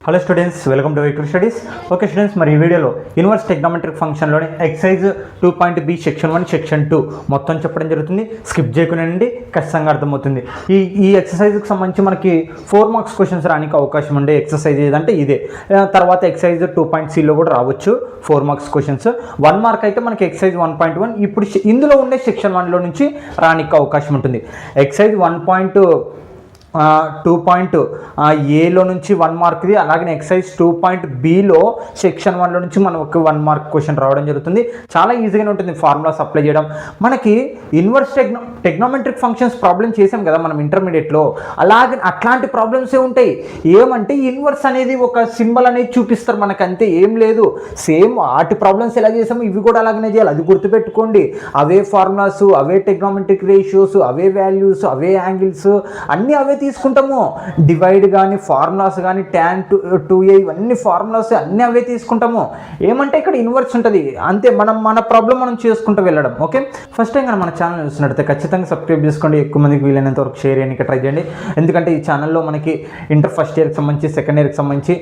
Hello students, welcome to vehicle studies. Okay students, మరి ఈ వీడియోలో ఇన్వర్స్ ట్రిగ్నోమెట్రిక్ ఫంక్షన్లోని ఎక్సైజ్ 2.b సెక్షన్ 1 సెక్షన్ 2 మొత్తం చెప్పడం జరుగుతుంది. స్కిప్ చేయకుండా ఖచ్చితంగా అర్థమవుతుంది. ఈ ఎక్సర్సైజ్కి సంబంధించి మనకి 4 మార్క్స్ క్వశ్చన్స్ రానికి అవకాశం ఉండే ఎక్సర్సైజ్ ఏదంటే ఇదే. తర్వాత ఎక్సైజ్ 2.cలో కూడా రావచ్చు 4 మార్క్స్ క్వశ్చన్స్. 1 మార్క్ అయితే మనకి ఎక్సైజ్ 1.1 ఇప్పుడు ఇందులో ఉండే సెక్షన్ 1లో నుంచి రానికి అవకాశం ఉంటుంది. ఎక్సైజ్ 1.2.aలో నుంచి 1 మార్క్ది, అలాగే ఎక్సైజ్ 2.bలో సెక్షన్ 1లో నుంచి మనకు 1 మార్క్ క్వశ్చన్ రావడం జరుగుతుంది. చాలా ఈజీగానే ఉంటుంది ఫార్ములాస్ అప్లై చేయడం. మనకి ఇన్వర్స్ టెగ్నోమెట్రిక్ ఫంక్షన్స్ ప్రాబ్లం చేసాం కదా మనం ఇంటర్మీడియట్లో, అలాగే అట్లాంటి ప్రాబ్లమ్సే ఉంటాయి. ఏమంటే ఇన్వర్స్ అనేది ఒక సింబల్ అనేది చూపిస్తారు మనకు, అంతే, ఏం లేదు. సేమ్ వాటి ప్రాబ్లమ్స్ ఎలా చేసామో ఇవి కూడా అలాగనే చేయాలి, అది గుర్తుపెట్టుకోండి. అవే ఫార్ములాస్, అవే టెగ్నోమెట్రిక్ రేషియోస్, అవే వాల్యూస్, అవే యాంగిల్స్ అన్నీ అవే తీసుకుంటాము. డివైడ్ కానీ ఫార్ములాస్ కానీ tan 2a ఇవన్నీ ఫార్ములాస్ అన్నీ అవే తీసుకుంటాము. ఏమంటే ఇక్కడ ఇన్వర్స్ ఉంటుంది అంతే. మన ప్రాబ్లం మనం చేసుకుంటూ వెళ్ళడం. ఓకే, ఫస్ట్ టైం కానీ మన ఛానల్ చూస్తున్నట్టయితే ఖచ్చితంగా సబ్స్క్రైబ్ చేసుకోండి. ఎక్కువ మందికి వీలైనంత వరకు షేర్ చేయడానికి ట్రై చేయండి. ఎందుకంటే ఈ ఛానల్లో మనకి ఇంటర్ ఫస్ట్ ఇయర్కి సంబంధించి, సెకండ్ ఇయర్కి సంబంధించి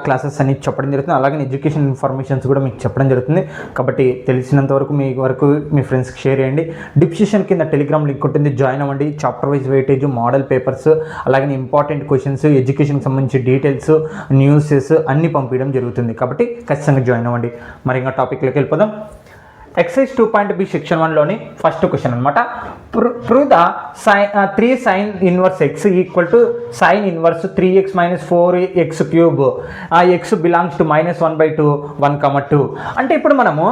క్లాసెస్ అన్ని చెప్పడం జరుగుతుంది. అలాగే ఎడ్యుకేషన్ ఇన్ఫర్మేషన్స్ కూడా మీకు చెప్పడం జరుగుతుంది. కాబట్టి తెలిసినంత వరకు మీ వరకు మీ ఫ్రెండ్స్కి షేర్ చేయండి. డిస్క్రిప్షన్ కింద టెలిగ్రామ్ లింక్ ఉంటుంది, జాయిన్ అవ్వండి. Chapter wise weightage, model papers, అలాగే ఇంపార్టెంట్ క్వశ్చన్స్, ఎడ్యుకేషన్కి సంబంధించి డీటెయిల్స్, న్యూసెస్ అన్నీ పంపించడం జరుగుతుంది. కాబట్టి ఖచ్చితంగా జాయిన్ అవ్వండి. మరి ఇంకా టాపిక్లోకి వెళ్ళిపోదాం. ఎక్సైజ్ 2.b సెక్షన్ 1లోని ఫస్ట్ క్వశ్చన్ అనమాట. Prove the 3 sin inverse x equal to sin inverse 3x - 4x cube x belongs to -1/2 1,2. అంటే ఇప్పుడు మనము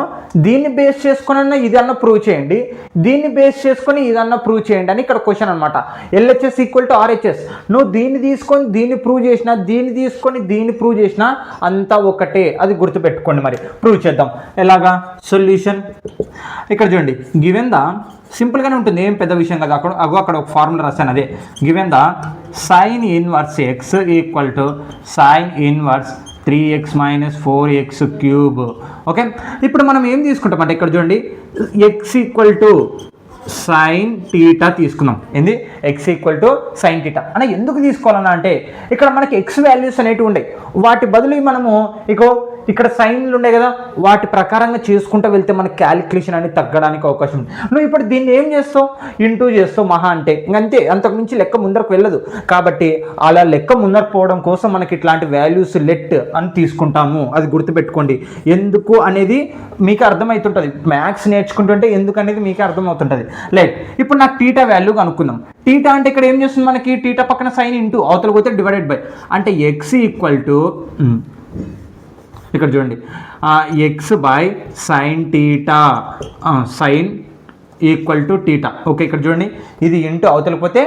దీన్ని బేస్ చేసుకుని ఇదన్నా ప్రూవ్ చేయండి, దీన్ని బేస్ చేసుకొని ఇదన్నా ప్రూవ్ చేయండి అని ఇక్కడ క్వశ్చన్ అనమాట. LHS equal to RHS. నువ్వు దీన్ని తీసుకొని దీన్ని ప్రూవ్ చేసినా, దీన్ని తీసుకొని దీన్ని ప్రూవ్ చేసినా అంతా ఒకటే, అది గుర్తుపెట్టుకోండి. మరి ప్రూవ్ చేద్దాం. ఎలాగా? సొల్యూషన్ ఇక్కడ చూడండి. గివెన్ ద, సింపుల్గానే ఉంటుంది, ఏం పెద్ద విషయం కదా. అక్కడ ఒక ఫార్ములా రాశాను, అదే given the sin inverse x equal to sin inverse 3x - 4x cube. Okay, ఇప్పుడు మనం ఏం తీసుకుంటామంటే ఇక్కడ చూడండి, x equal to sine theta తీసుకుందాం. ఏంది? x equal to sine theta అని ఎందుకు తీసుకోవాలన్నా అంటే ఇక్కడ మనకి x వాల్యూస్ అనేవి ఉన్నాయి. వాటి బదులు మనము ఇక్కడ సైన్లు ఉండే కదా, వాటి ప్రకారంగా చేసుకుంటూ వెళ్తే మనకి క్యాలిక్యులేషన్ అనేది తగ్గడానికి అవకాశం ఉంది. నువ్వు ఇప్పుడు దీన్ని ఏం చేస్తావు? ఇంటూ చేస్తావు మహా అంటే, ఇంకంతే, అంతకుమించి లెక్క ముందరకు వెళ్ళదు. కాబట్టి అలా లెక్క ముందరకు పోవడం కోసం మనకి ఇట్లాంటి వాల్యూస్ లెట్ అని తీసుకుంటాము. అది గుర్తుపెట్టుకోండి. ఎందుకు అనేది మీకు అర్థమవుతుంటుంది. మ్యాథ్స్ నేర్చుకుంటుంటే ఎందుకు అనేది మీకు అర్థమవుతుంటుంది. లైట్ ఇప్పుడు నాకు టీటా వాల్యూ కనుక్కుందాం. టీటా అంటే ఇక్కడ ఏం చేస్తుంది మనకి? టీటా పక్కన సైన్ ఇంటూ అవతల పోతే డివైడెడ్ బై, అంటే x ఈక్వల్ టు, ఇక్కడ చూడండి, x by sine theta, sine equal to theta. Okay, ఇక్కడ చూడండి, ఇది ఇంటూ అవతలపోతే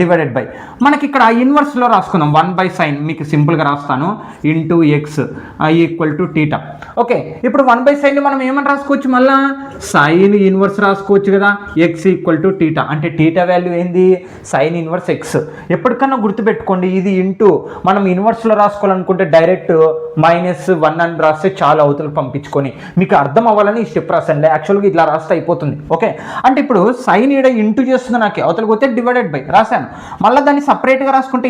డివైడెడ్ బై, మనకి ఇక్కడ ఇన్వర్స్లో రాసుకుందాం. 1/sin, మీకు సింపుల్గా రాస్తాను, into x equal to theta. Okay, ఇప్పుడు 1/sin మనం ఏమని రాసుకోవచ్చు? మళ్ళా సైన్ ఇన్వర్స్ రాసుకోవచ్చు కదా, x ఈక్వల్ టు టీటా. అంటే టీటా వాల్యూ ఏంది? Sine inverse x. ఎప్పటికన్నా గుర్తుపెట్టుకోండి, ఇది ఇంటూ మనం ఇన్వర్స్లో రాసుకోవాలనుకుంటే డైరెక్ట్ -1 అని రాస్తే చాలా అవతలకు పంపించుకొని మీకు అర్థం అవ్వాలని ఈ స్టెప్ రాశాను. యాక్చువల్గా ఇట్లా రాస్తే అయిపోతుంది. ఓకే, అంటే ఇప్పుడు సైన్ ఈడ ఇంటూ చేస్తుంది, నాకు అవతలకు పోతే డివైడెడ్ బై రాశాను. మళ్ళీ దాన్ని సపరేట్గా రాసుకుంటే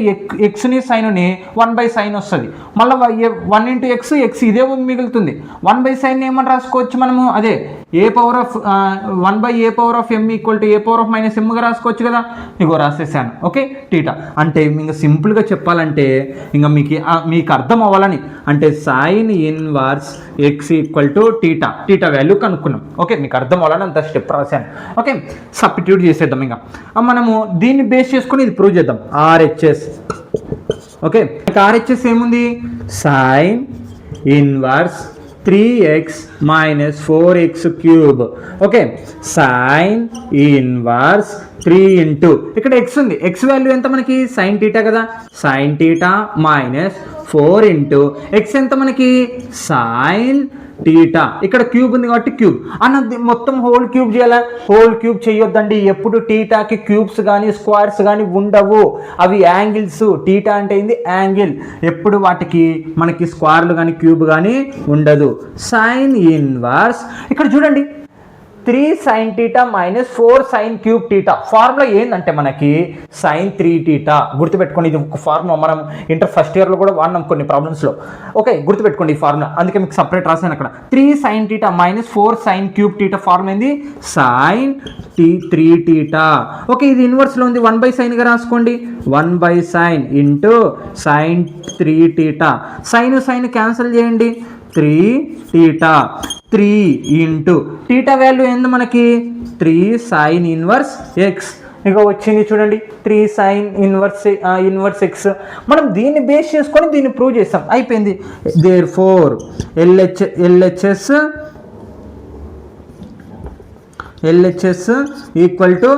ఎక్స్ని సైన్ని 1/sin వస్తుంది. మళ్ళీ 1 × x ఇదే మిగులుతుంది. 1/sin ఏమని రాసుకోవచ్చు మనము? అదే a⁴m ఈక్వల్ టు a⁻−mగా రాసుకోవచ్చు కదా. ఇగో రాసేసాను. ఓకే, టీటా అంటే ఇంకా సింపుల్గా చెప్పాలంటే ఇంకా మీకు అర్థం అవ్వాలని అంటే sine inverse x equal to theta value కనుక్కున్నాం. ఓకే, మీకు అర్థం అవ్వాలని అంత స్టెప్ రాశాను. ఓకే, సబ్స్టిట్యూట్ చేసేద్దాం. ఇంకా మనము దీన్ని బేస్ చేసుకొని ఇది ప్రూవ్ చేద్దాం. RHS. ఓకే, RHS ఏముంది? Sine inverse 3x - 4x cube. Okay, sine inverse 3 into ఇక్కడ x ఉంది. x వాల్యూ ఎంత మనకి? సైన్ టీటా కదా, సైన్ టీటా -4 ఇంటూ x ఎంత మనకి? Sine theta. ఇక్కడ క్యూబ్ ఉంది కాబట్టి క్యూబ్ అన్నది మొత్తం హోల్ క్యూబ్ చేయాలా? హోల్ క్యూబ్ చేయొద్దండి. ఎప్పుడు టీటాకి క్యూబ్స్ కానీ స్క్వేర్స్ కానీ ఉండవు, అవి యాంగిల్స్. టీటా అంటే ఏంది? యాంగిల్. ఎప్పుడు వాటికి మనకి స్క్వేర్లు కానీ క్యూబ్ కానీ ఉండదు. సైన్ ఇన్వర్స్ ఇక్కడ చూడండి, 3 sin θ minus 4 sin cube θ. Formula ఏంటంటే మనకి sin 3 θ. గుర్తుపెట్టుకోండి, ఇది ఒక ఫార్ములా మనం ఇంటర్ ఫస్ట్ ఇయర్లో కూడా వాడినాం కొన్ని ప్రాబ్లమ్స్లో. ఓకే, గుర్తుపెట్టుకోండి ఈ ఫార్ములా, అందుకే మీకు సపరేట్ రాసాను అక్కడ. 3 sin θ minus 4 sin cube θ formula ఏంది? sin 3 θ. ఓకే, ఇది ఇన్వర్స్లో ఉంది, 1/sin గా రాసుకోండి. 1/sin into sin 3 θ. Sign cancel చేయండి, 3 θ. 3 ఇంటూ θ వాల్యూ ఏంది మనకి? 3 sin ఇన్వర్స్ ఎక్స్. ఇక వచ్చింది చూడండి, 3 sin ఇన్వర్స్ ఎక్స్. మనం దీన్ని బేస్ చేసుకొని దీన్ని ప్రూవ్ చేస్తాం, అయిపోయింది. Therefore LHS equal to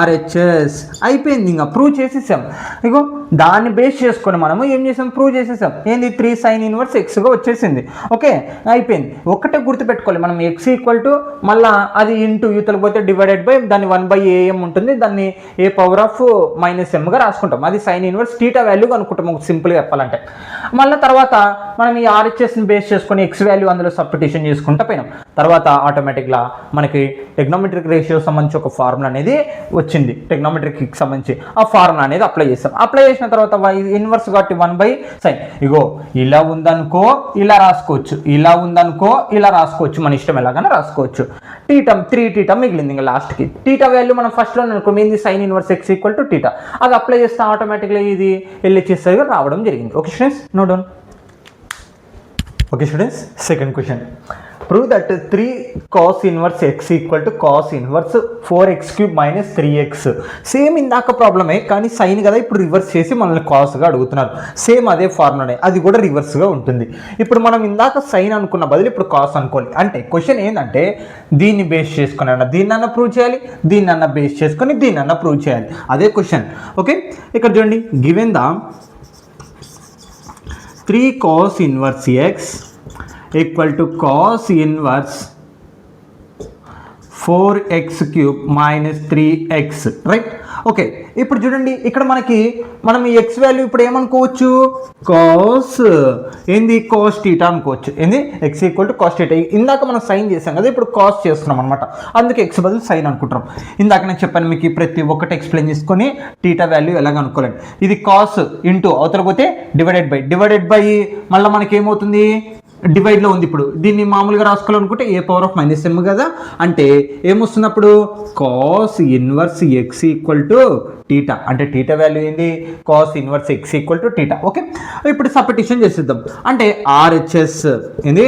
RHS. అయిపోయింది, ఇంకా ప్రూవ్ చేసేసాం. ఇగో దాన్ని బేస్ చేసుకొని మనము ఏం చేసాం? ప్రూవ్ చేసేసాం. ఏంది? 3 sin ఇన్వర్స్ ఎక్స్గా వచ్చేసింది. ఓకే, అయిపోయింది. ఒకటే గుర్తుపెట్టుకోవాలి మనం, ఎక్స్ ఈక్వల్ టు మళ్ళీ అది ఇంటూ యూతలకు పోతే డివైడెడ్ బై దాన్ని 1/am ఉంటుంది, దాన్ని a⁻−m గా రాసుకుంటాం. అది sin ఇన్వర్స్ θ వాల్యూ అనుకుంటాం సింపుల్గా చెప్పాలంటే. మళ్ళీ తర్వాత మనం ఈ RHSని బేస్ చేసుకొని ఎక్స్ వాల్యూ అందులో సబ్స్టిట్యూషన్ చేసుకుంటూ పోయినాం. తర్వాత ఆటోమేటిక్గా మనకి టెగ్నోమెట్రిక్ రేషియో సంబంధించి ఒక ఫార్ములా అనేది వచ్చింది. టెగ్నోమెట్రిక్ సంబంధించి ఆ ఫార్ములా అనేది అప్లై చేస్తాం. అప్లై చేసిన తర్వాత ఇన్వర్స్ కాబట్టి 1/sin. ఇగో ఇలా ఉందనుకో ఇలా రాసుకోవచ్చు, ఇలా ఉందనుకో ఇలా రాసుకోవచ్చు, మన ఇష్టం ఎలాగైనా రాసుకోవచ్చు. 3 θ మిగిలింది. ఇంకా లాస్ట్కి θ వాల్యూ మనం ఫస్ట్లో అనుకో ఏంది? sin inverse x equal to θ. అది అప్లై చేస్తే ఆటోమేటిక్గా ఇది LHS రావడం జరిగింది. Okay students, note down. Okay students, second question. Prove that 3 cos inverse x equal to cos inverse 4x cube minus 3x. Same ఇందాక ప్రాబ్లమే, కానీ సైన్ కదా, ఇప్పుడు రివర్స్ చేసి మనల్ని కాస్గా అడుగుతున్నారు. సేమ్ అదే ఫార్ములానే, అది కూడా రివర్స్గా ఉంటుంది. ఇప్పుడు మనం ఇందాక సైన్ అనుకున్న బదులు ఇప్పుడు కాస్ అనుకోవాలి. అంటే క్వశ్చన్ ఏంటంటే దీన్ని బేస్ చేసుకుని అన్న దీన్నన్నా ప్రూవ్ చేయాలి, దీన్నన్నా బేస్ చేసుకొని దీన్నన్నా ప్రూవ్ చేయాలి. అదే క్వశ్చన్. ఓకే, ఇక్కడ చూడండి, given the 3 cos inverse x equal to cos inverse 4x cube minus 3x, right? Okay, ఇప్పుడు చూడండి ఇక్కడ మనం ఈ ఎక్స్ వాల్యూ ఇప్పుడు ఏమనుకోవచ్చు? కాస్ ఏంది? కాస్ θ అనుకోవచ్చు. ఏంది? X equal to cos θ. ఇందాక మనం సైన్ చేసాం కదా, ఇప్పుడు కాస్ చేస్తున్నాం అనమాట, అందుకే ఎక్స్ బదులు సైన్ అనుకుంటాం. ఇందాక నేను చెప్పాను మీకు ప్రతి ఒక్కటి ఎక్స్ప్లెయిన్ చేసుకొని θ వాల్యూ ఎలాగ అనుకోలేండి. ఇది కాస్ ఇంటూ అవతల పోతే డివైడెడ్ బై మళ్ళీ మనకి ఏమవుతుంది? డివైడ్లో ఉంది. ఇప్పుడు దీన్ని మామూలుగా రాసుకోవాలనుకుంటే a⁻−m కదా, అంటే ఏమొస్తున్నప్పుడు cos inverse x equal to θ. అంటే θ వాల్యూ ఏంది? Cos inverse x equal to θ. Okay, ఇప్పుడు సబ్స్టిట్యూషన్ చేసేద్దాం. అంటే RHS ఏంది?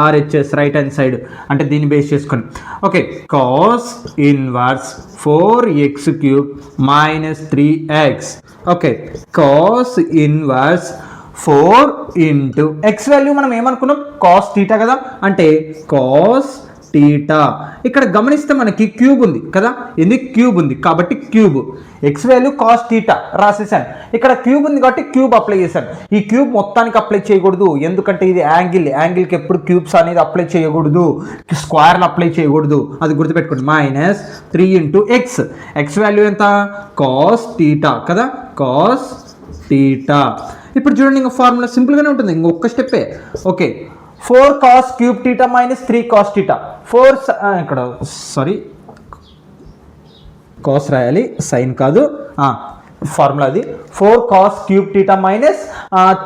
RHS రైట్ హ్యాండ్ సైడ్, అంటే దీన్ని బేస్ చేసుకొని. Okay, cos inverse 4x cube minus 3x. Okay, cos inverse 4 into X value మనం ఏమనుకున్నాం? కాస్ θ కదా, అంటే కాస్ θ. ఇక్కడ గమనిస్తే మనకి క్యూబ్ ఉంది కదా, ఎందుకు? క్యూబ్ ఉంది కాబట్టి క్యూబ్. ఎక్స్ వాల్యూ కాస్ θ రాసేసాను. ఇక్కడ క్యూబ్ ఉంది కాబట్టి క్యూబ్ అప్లై చేశాను. ఈ క్యూబ్ మొత్తానికి అప్లై చేయకూడదు, ఎందుకంటే ఇది యాంగిల్కి ఎప్పుడు క్యూబ్స్ అనేది అప్లై చేయకూడదు, స్క్వేర్లు అప్లై చేయకూడదు, అది గుర్తుపెట్టుకోండి. -3 ఇంటూ ఎక్స్. ఎక్స్ వాల్యూ ఎంత? కాస్ θ కదా, కాస్ θ. ఇప్పుడు చూడండి, ఇంకా ఫార్ములా సింపుల్గానే ఉంటుంది, ఇంకొక స్టెప్పే. Okay, 4 cos cube θ minus 3 cos θ. ఇక్కడ సారీ కాస్ రాయాలి, సైన్ కాదు. ఫార్ములా అది 4 cos క్యూబ్ θ మైనస్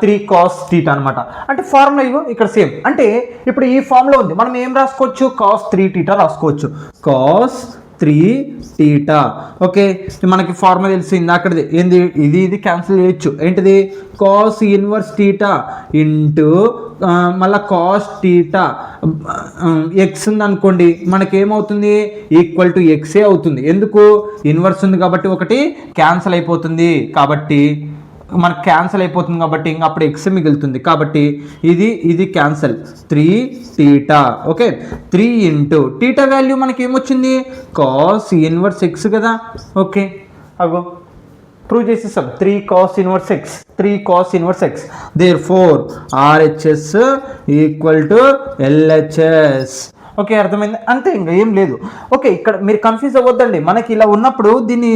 3 cos θ అనమాట. అంటే ఫార్ములా ఇగో ఇక్కడ సేమ్. అంటే ఇప్పుడు ఈ ఫార్ములా ఉంది, మనం ఏం రాసుకోవచ్చు? cos 3θ రాసుకోవచ్చు, cos 3θ. ఓకే, మనకి ఫార్ములా తెలిసి ఇందాకది ఏంది? ఇది క్యాన్సిల్ చేయొచ్చు. ఏంటిది? కాస్ ఇన్వర్స్ θ ఇంటూ మళ్ళీ కాస్ θ ఎక్స్ ఉంది అనుకోండి, మనకేమవుతుంది? ఈక్వల్ టు ఎక్సే అవుతుంది. ఎందుకు? ఇన్వర్స్ ఉంది కాబట్టి ఒకటి క్యాన్సిల్ అయిపోతుంది, కాబట్టి మనకు క్యాన్సిల్ అయిపోతుంది కాబట్టి ఇంకా అప్పుడు ఎక్స్ మిగులుతుంది, కాబట్టి ఇది క్యాన్సిల్. 3θ. ఓకే, 3 ఇంటూ θ వాల్యూ మనకి ఏమొచ్చింది? కాస్ ఇన్వర్స్ ఎక్స్ కదా. ఓకే, అగో ప్రూవ్ చేసేసాం. 3 cos inverse X, 3 cos inverse X. Therefore RHS equal to LHS. Okay, అర్థమైంది, అంతే, ఇంకా ఏం లేదు. ఓకే, ఇక్కడ మీరు కన్ఫ్యూజ్ అవ్వద్దండి. మనకి ఇలా ఉన్నప్పుడు దీన్ని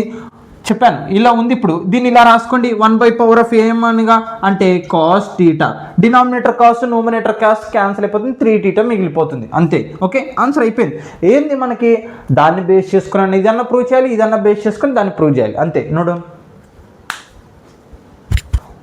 చెప్పాను ఇలా ఉంది. ఇప్పుడు దీన్ని ఇలా రాసుకోండి, 1/power ఏమనగా అంటే cos theta, denominator cos numerator cos cancel అయిపోతుంది, 3θ మిగిలిపోతుంది అంతే. ఓకే, ఆన్సర్ అయిపోయింది. ఏంది మనకి దాన్ని బేస్ చేసుకుని ఇదన్నా ప్రూవ్ చేయాలి, ఇదన్నా బేస్ చేసుకుని దాన్ని ప్రూవ్ చేయాలి అంతే. నోడు.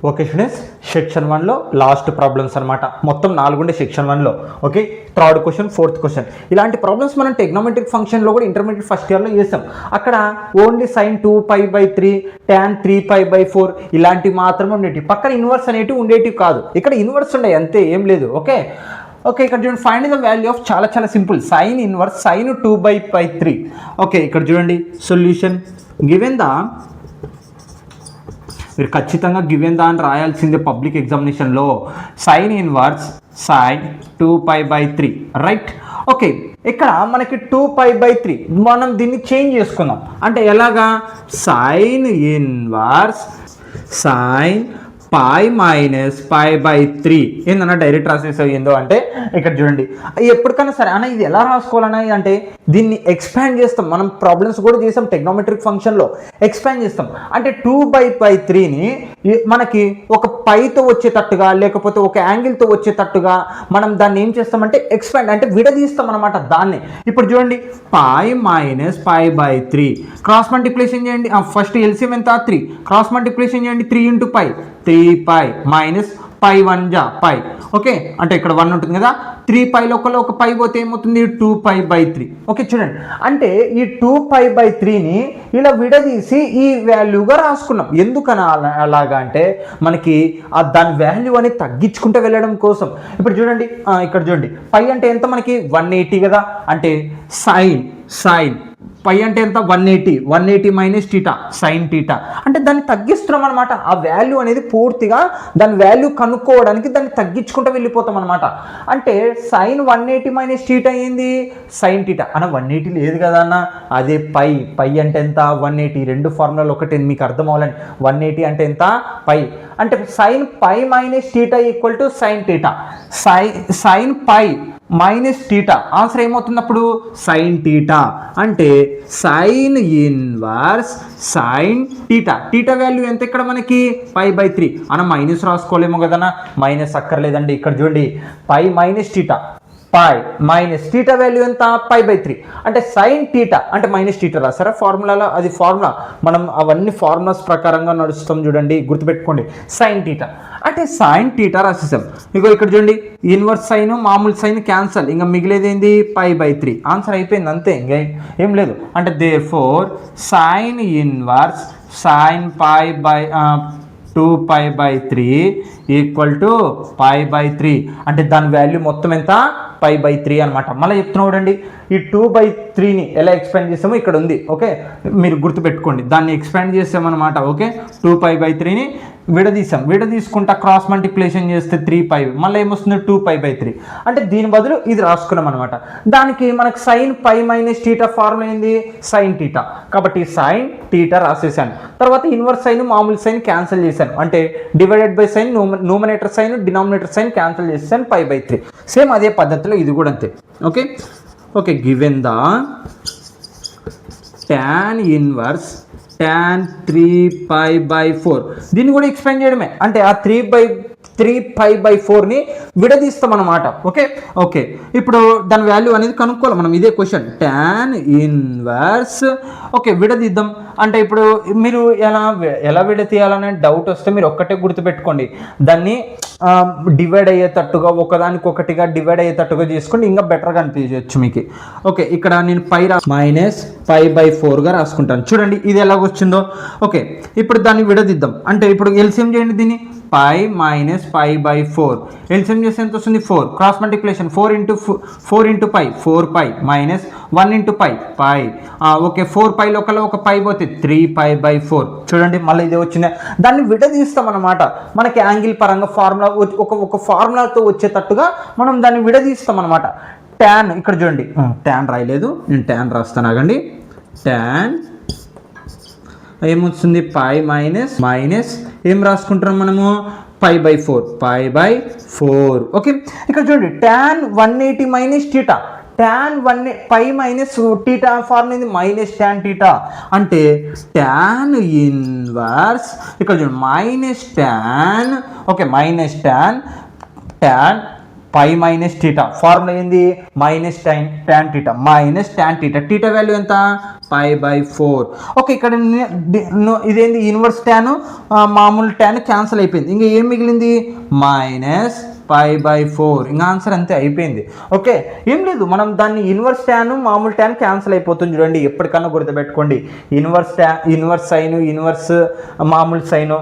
ఓకే స్టూడెంట్స్, సెక్షన్ 1లో లాస్ట్ ప్రాబ్లమ్స్ అనమాట. మొత్తం 4 ఉండే సెక్షన్ 1లో. Okay, third question, fourth question. ఇలాంటి ప్రాబ్లమ్స్ మనం టెగ్నోమెట్రిక్ ఫంక్షన్లో కూడా ఇంటర్మీడియట్ ఫస్ట్ ఇయర్లో చేస్తాం. అక్కడ ఓన్లీ sin 2π/3 tan 3π/4 ఇలాంటివి మాత్రమే ఉండేవి, పక్కన ఇన్వర్స్ అనేటివి ఉండేటివి కాదు. ఇక్కడ ఇన్వర్స్ ఉండే అంతే, ఏం లేదు. ఓకే ఓకే, ఇక్కడ చూడండి, ఫైండ్ ద వాల్యూ ఆఫ్ చాలా simple sin inverse sin 2π/3. Okay, ఇక్కడ చూడండి సొల్యూషన్ గివెన్ ద, మీరు ఖచ్చితంగా గివెన్ దా అని రాయాల్సిందే పబ్లిక్ ఎగ్జామినేషన్లో, sin inverse sin 2π/3 right. Okay, ఇక్కడ మనకి 2π/3 మనం దీన్ని చేంజ్ చేసుకుందాం. అంటే ఎలాగా, sin ఇన్వర్స్ sin π-π/3 ఏందన్నా డైరెక్ట్ రాసేసావు ఏందో అంటే, ఇక్కడ చూడండి ఎప్పటికైనా సరే అన్న ఇది ఎలా రాసుకోవాలన్నా అంటే దీన్ని ఎక్స్పాండ్ చేస్తాం. మనం ప్రాబ్లమ్స్ కూడా చేసాం టెగ్నోమెట్రిక్ ఫంక్షన్లో, ఎక్స్పాండ్ చేస్తాం. అంటే 2/3ని మనకి ఒక పైతో వచ్చేటట్టుగా లేకపోతే ఒక యాంగిల్తో వచ్చేటట్టుగా మనం దాన్ని ఏం చేస్తామంటే ఎక్స్పాండ్ అంటే విడదీస్తాం అనమాట దాన్ని. ఇప్పుడు చూడండి π-π/3 క్రాస్ మల్టిప్లికేషన్ చేయండి. ఫస్ట్ ఎల్సిఎం ఎంత 3, క్రాస్ మల్టిప్లికేషన్ చేయండి 3 × π, 3π మైనస్ π1 జా π. ఓకే, అంటే ఇక్కడ 1 ఉంటుంది కదా, 3πలో ఒక π పోతే ఏమవుతుంది 2π/3. ఓకే చూడండి, అంటే ఈ 2π/3ని ఇలా విడదీసి ఈ వాల్యూగా రాసుకున్నాం. ఎందుకని అలాగా అంటే మనకి దాని వాల్యూ అనేది తగ్గించుకుంటూ వెళ్ళడం కోసం. ఇప్పుడు చూడండి ఇక్కడ చూడండి, π అంటే ఎంత మనకి 180 కదా, అంటే sin π అంటే ఎంత 180 మైనస్ టీటా sin టీటా, అంటే దాన్ని తగ్గిస్తున్నాం అనమాట. ఆ వాల్యూ అనేది పూర్తిగా దాని వాల్యూ కనుక్కోవడానికి దాన్ని తగ్గించుకుంటూ వెళ్ళిపోతాం అనమాట. అంటే sin 180 మైనస్ టీటా ఏంది sin టీటా అన్న, 180 లేదు కదా అన్న, అదే π అంటే ఎంత 180, రెండు ఫార్ములాలు ఒకటి మీకు అర్థం అవ్వాలని. 180 అంటే ఎంత π, అంటే sin π minus theta equal to sin theta, sin π minus theta answer ఏమవుతుంది అప్పుడు sin టీటా. అంటే sin inverse sin theta value ఎంత ఇక్కడ మనకి π/3 అన్న, మైనస్ రాసుకోలేమో కదన్నా, మైనస్ అక్కర్లేదండి. ఇక్కడ చూడండి π minus theta, π minus theta value ఎంత π/3, అంటే sin టీటా అంటే మైనస్ టీటా రాసారా ఫార్ములాలో, అది ఫార్ములా మనం అవన్నీ ఫార్ములాస్ ప్రకారంగా నడుస్తాం చూడండి, గుర్తుపెట్టుకోండి. sin టీటా అంటే sin టీటా రాసేసాం. ఇగో ఇక్కడ చూడండి ఇన్వర్స్ సైన్ మామూలు సైన్ క్యాన్సల్, ఇంకా మిగిలేది ఏంది π/3. ఆన్సర్ అయిపోయింది అంతే, ఇంకా ఏం లేదు. అంటే therefore sin inverse sin 2π/3 equal to π/3, అంటే దాని వాల్యూ మొత్తం ఎంత π/3 అనమాట. మళ్ళీ చెప్తున్నా చూడండి, ఈ 2/3ని ఎలా ఎక్స్పాండ్ చేసామో ఇక్కడ ఉంది. ఓకే, మీరు గుర్తుపెట్టుకోండి, దాన్ని ఎక్స్పాండ్ చేసామన్నమాట. ఓకే, 2π/3ని విడదీసుకుంటా క్రాస్ మల్టిప్లికేషన్ చేస్తే 3π, మళ్ళీ ఏమొస్తుంది 2π/3, అంటే దీని బదులు ఇది రాసుకున్నాం అనమాట. దానికి మనకు sin π మైనస్ టీటా ఫార్ములా ఏంది sin టీటా, కాబట్టి sin టీటా రాసేసాను. తర్వాత ఇన్వర్స్ సైన్ మామూలు సైన్ క్యాన్సిల్ చేశాను, అంటే divided by sine numerator sine denominator sine cancel చేసాను π/3. సేమ్ అదే పద్ధతిలో ఇది కూడా అంతే. Okay given the tan inverse tan 3π/4, దీన్ని కూడా ఎక్స్పాండ్ చేయడమే, అంటే ఆ 3π/4ని విడదీస్తాం అనమాట. ఓకే ఇప్పుడు దాని వాల్యూ అనేది కనుక్కోవాలి మనం, ఇదే క్వశ్చన్. tan ఇన్వర్స్ ఓకే విడదీద్దాం అంటే ఇప్పుడు మీరు ఎలా విడతీయాలనే డౌట్ వస్తే మీరు ఒక్కటే గుర్తుపెట్టుకోండి, దాన్ని డివైడ్ అయ్యేటట్టుగా ఒకదానికొకటిగా డివైడ్ అయ్యేటట్టుగా చేసుకోండి, ఇంకా బెటర్గా అనిపించవచ్చు మీకు. ఓకే, ఇక్కడ నేను మైనస్ π/4గా రాసుకుంటాను. చూడండి ఇది ఎలాగొచ్చిందో. ఓకే, ఇప్పుడు దాన్ని విడదీద్దాం, అంటే ఇప్పుడు ఎల్సిఎం చేయండి దీన్ని, π మైనస్ π/4 ఎల్సిఎం చేస్తే ఎంత వస్తుంది 4, క్రాస్ మల్టిప్లికేషన్ 4 × π 4π మైనస్ 1 × π ఓకే 4πలో ఒక π పోతే 3π/4. చూడండి మళ్ళీ ఇదే వచ్చింది, దాన్ని విడదీస్తాం అనమాట. మనకి యాంగిల్ పరంగా ఫార్ములా ఒక ఫార్ములాతో వచ్చేటట్టుగా మనం దాన్ని విడదీస్తాం అనమాట. tan ఇక్కడ చూడండి, tan రాయలేదు, నేను tan రాస్తాను ఆగండి. tan ఏమొస్తుంది π మైనస్ ఏం రాసుకుంటున్నాం మనము π/4. ఓకే, ఇక్కడ చూడండి tan 180 minus theta, tan 1 pi minus theta formula ఏంది మైనస్ tan టీటా అంటే tan ఇన్వర్స్ ఇక్కడ చూడండి minus tan okay minus tan pi minus theta formula ఏంది minus tan theta minus tan theta theta value ఎంత π/4 okay ఇక్కడ ఇదేంది inverse tan మామూలు tan cancel అయిపోయింది ఇంకా ఏం మిగిలింది మైనస్ π/4 ఇంకా ఆన్సర్ అంతే అయిపోయింది ఓకే ఏం లేదు మనం దాన్ని ఇన్వర్స్ tan మామూలు tan క్యాన్సిల్ అయిపోతుంది చూడండి ఎప్పటికన్నా గుర్తుపెట్టుకోండి ఇన్వర్స్ సైన్ ఇన్వర్స్ మామూలు సైన్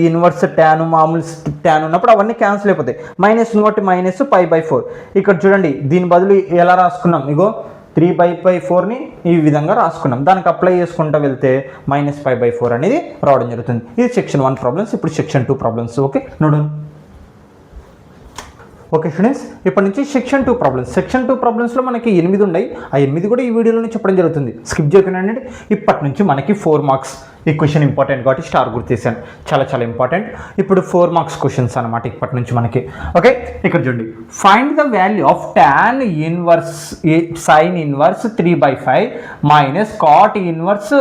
ఇన్వర్స్ tan మామూలు tan ఉన్నప్పుడు అవన్నీ క్యాన్సిల్ అయిపోతాయి మైనస్ ఇంకోటి మైనస్ π/4 ఇక్కడ చూడండి దీని బదులు ఎలా రాసుకున్నాం ఇగో 3/4ని ఈ విధంగా రాసుకున్నాం దానికి అప్లై చేసుకుంటూ వెళ్తే మైనస్ π/4 అనేది రావడం జరుగుతుంది ఇది సెక్షన్ 1 ప్రాబ్లమ్స్ ఇప్పుడు section 2 problems okay node okay students ఇప్పటి నుంచి సెక్షన్ 2 ప్రాబ్లమ్స్ సెక్షన్ 2 ప్రాబ్లమ్స్లో మనకి 8 ఉన్నాయి ఆ 8 కూడా ఈ వీడియోలో చెప్పడం జరుగుతుంది స్కిప్ చేయకుండా ఇప్పటి నుంచి మనకి 4 మార్క్స్ ఈ క్వశ్చన్ ఇంపార్టెంట్ కాబట్టి స్టార్ గుర్తేసాను చాలా ఇంపార్టెంట్ ఇప్పుడు 4 మార్క్స్ క్వశ్చన్స్ అనమాట ఇప్పటి నుంచి మనకి ఓకే ఇక్కడ చూడండి find the value of tan inverse sine inverse 3/5 minus cot inverse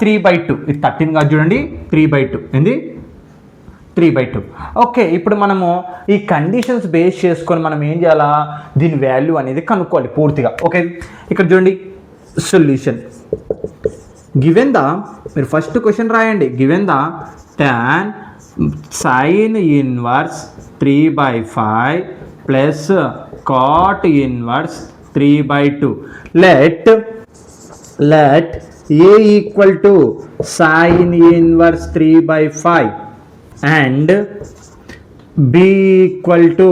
3/2 ఇది 13 కాదు చూడండి 3/2 ఏంది 3/2 ఓకే ఇప్పుడు మనము ఈ కండిషన్స్ బేస్ చేసుకొని మనం ఏం చేయాలా దీని వాల్యూ అనేది కనుక్కోవాలి పూర్తిగా ఓకే ఇక్కడ చూడండి సొల్యూషన్ గివెన్ ద మీరు ఫస్ట్ క్వశ్చన్ రాయండి given the tan sine inverse 3/5 plus cot inverse 3/2 let a equal to sine inverse 3/5 and b equal to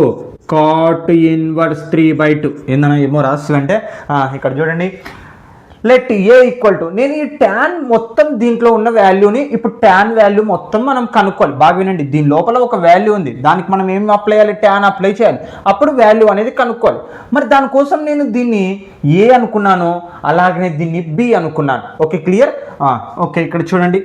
cot inverse 3/2 ఏందన్నా ఏమో రాసు అంటే ఇక్కడ చూడండి లెట్ ఏ ఈక్వల్ టు నేను ఈ tan మొత్తం దీంట్లో ఉన్న వాల్యూని ఇప్పుడు tan వాల్యూ మొత్తం మనం కనుక్కోవాలి బాగా వినండి దీని లోపల ఒక వాల్యూ ఉంది దానికి మనం ఏం అప్లై చేయాలి tan అప్లై చేయాలి అప్పుడు వాల్యూ అనేది కనుక్కోవాలి మరి దానికోసం నేను దీన్ని ఏ అనుకున్నాను అలాగనే దీన్ని బి అనుకున్నాను ఓకే క్లియర్ ఓకే ఇక్కడ చూడండి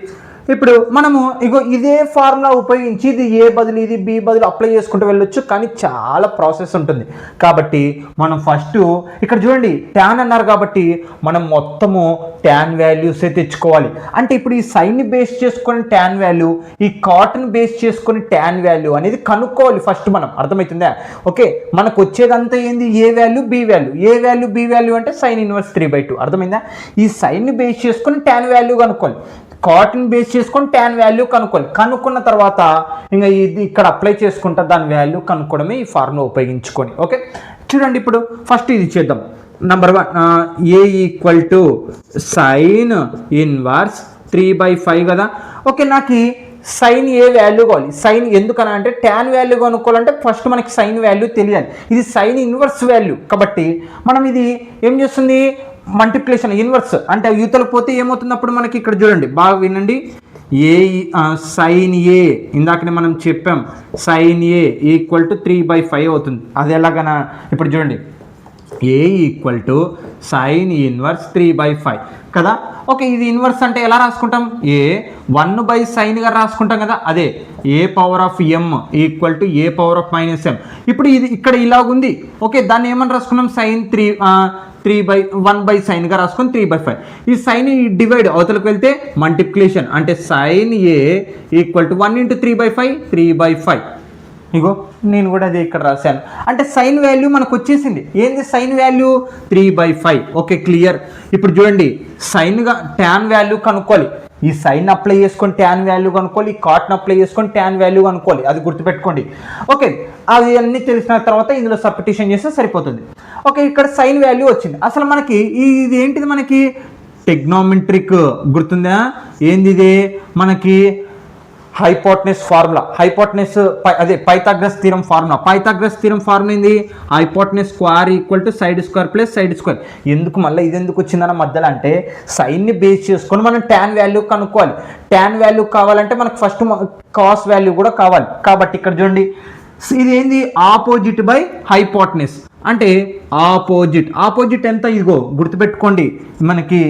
ఇప్పుడు మనము ఇగో ఇదే ఫార్ములా ఉపయోగించి ఇది ఏ బదులు ఇది బి బదులు అప్లై చేసుకుంటూ వెళ్ళొచ్చు కానీ చాలా ప్రాసెస్ ఉంటుంది కాబట్టి మనం ఫస్ట్ ఇక్కడ చూడండి tan అన్నారు కాబట్టి మనం మొత్తము tan వాల్యూసే తెచ్చుకోవాలి అంటే ఇప్పుడు ఈ సైన్ని బేస్ చేసుకొని tan వాల్యూ ఈ కాట్ని బేస్ చేసుకొని tan వాల్యూ అనేది కనుక్కోవాలి ఫస్ట్ మనం అర్థమవుతుందా ఓకే మనకు వచ్చేదంతా ఏంది ఏ వాల్యూ బి వాల్యూ ఏ వాల్యూ బి వాల్యూ అంటే సైన్ ఇన్వర్స్ 3/2 అర్థమైందా ఈ సైన్ని బేస్ చేసుకొని tan వాల్యూ కనుక్కోవాలి కాట్ని బేస్ చేసుకొని tan వాల్యూ కనుక్కున్న తర్వాత ఇంకా ఇది ఇక్కడ అప్లై చేసుకుంటా దాని వాల్యూ కనుక్కోవడమే ఈ ఫార్ములా ఉపయోగించుకొని ఓకే చూడండి ఇప్పుడు ఫస్ట్ ఇది చేద్దాం number 1 A equal to sine inverse 3/5 కదా ఓకే నాకు సైన్ ఏ వాల్యూ కావాలి సైన్ ఎందుకన్నా అంటే tan వాల్యూ కనుక్కోవాలంటే ఫస్ట్ మనకి సైన్ వాల్యూ తెలియాలి ఇది సైన్ ఇన్వర్స్ వాల్యూ కాబట్టి మనం ఇది ఏం చేస్తుంది మల్టిప్లికేషన్ ఇన్వర్స్ అంటే యూతలకు పోతే ఏమవుతుంది అప్పుడు మనకి ఇక్కడ చూడండి బాగా వినండి ఏ సైన్ ఏ ఇందాకనే మనం చెప్పాం సైన్ ఏ ఈక్వల్ టు 3/5 అవుతుంది అది ఎలాగనా ఇప్పుడు చూడండి ఏ ఈక్వల్ టు సైన్ ఇన్వర్స్ 3/5 కదా ఓకే ఇది ఇన్వర్స్ అంటే ఎలా రాసుకుంటాం ఏ 1/sin రాసుకుంటాం కదా అదే a power of m equal to a power of -m ఇప్పుడు ఇది ఇక్కడ ఇలాగుంది ఓకే దాన్ని ఏమని రాసుకున్నాం సైన్ 1/sin రాసుకొని 3/5 ఈ సైన్ డివైడ్ అవతలకు వెళ్తే మల్టిప్లికేషన్ అంటే సైన్ ఏ ఈక్వల్ టు 1 × 3/5 3/5 ఇగో నేను కూడా అదే ఇక్కడ రాశాను అంటే సైన్ వాల్యూ మనకు వచ్చేసింది ఏంది సైన్ వాల్యూ 3/5 ఓకే క్లియర్ ఇప్పుడు చూడండి సైన్గా tan వాల్యూ కనుక్కోవాలి ఈ సైన్ అప్లై చేసుకొని tan వాల్యూ కనుక్కోవాలి ఈ కాట్ని అప్లై చేసుకొని tan వాల్యూ కనుక్కోవాలి అది గుర్తుపెట్టుకోండి ఓకే అది అన్నీ తెలిసిన తర్వాత ఇందులో సబ్స్టిట్యూషన్ చేస్తే సరిపోతుంది ఓకే ఇక్కడ సైన్ వాల్యూ వచ్చింది అసలు మనకి ఇది ఏంటిది మనకి ట్రిగ్నోమెట్రిక్ గుర్తుందా ఏంది ఇది మనకి హైపోటెనస్ ఫార్ములా అదే పైథాగరస్ థీరం ఫార్ములా ఏంది hypotenuse square equal to side square plus side square ఎందుకు మళ్ళీ ఇది ఎందుకు వచ్చిందన్న మధ్యలో అంటే సైన్ని బేస్ చేసుకొని మనం tan వాల్యూ కనుక్కోవాలి tan వాల్యూ కావాలంటే మనకు ఫస్ట్ కాస్ వాల్యూ కూడా కావాలి కాబట్టి ఇక్కడ చూడండి ఇది ఏంది ఆపోజిట్ బై హైపోటెనస్ అంటే ఆపోజిట్ ఎంత ఇదిగో గుర్తుపెట్టుకోండి మనకి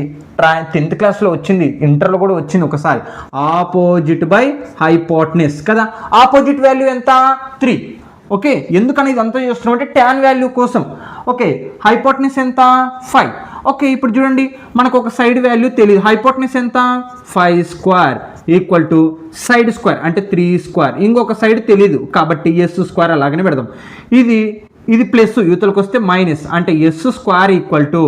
10th క్లాస్లో వచ్చింది ఇంటర్లో కూడా వచ్చింది ఒకసారి ఆపోజిట్ బై హైపోటెనస్ కదా ఆపోజిట్ వాల్యూ ఎంత 3 ఓకే, ఎందుకని ఇదంతా చేస్తున్నాం అంటే ట్యాన్ వాల్యూ కోసం. ఓకే, హైపోటెనస్ ఎంత 5. ఓకే, ఇప్పుడు చూడండి మనకు ఒక సైడ్ వాల్యూ తెలియదు. హైపోటెనస్ ఎంత 5 square equal to side square అంటే 3 స్క్వేర్, ఇంకొక సైడ్ తెలీదు కాబట్టి ఎస్ స్క్వేర్ అలాగనే పెడదాం. ఇది ప్లస్ యూతలకు వస్తే మైనస్ అంటే S square equal to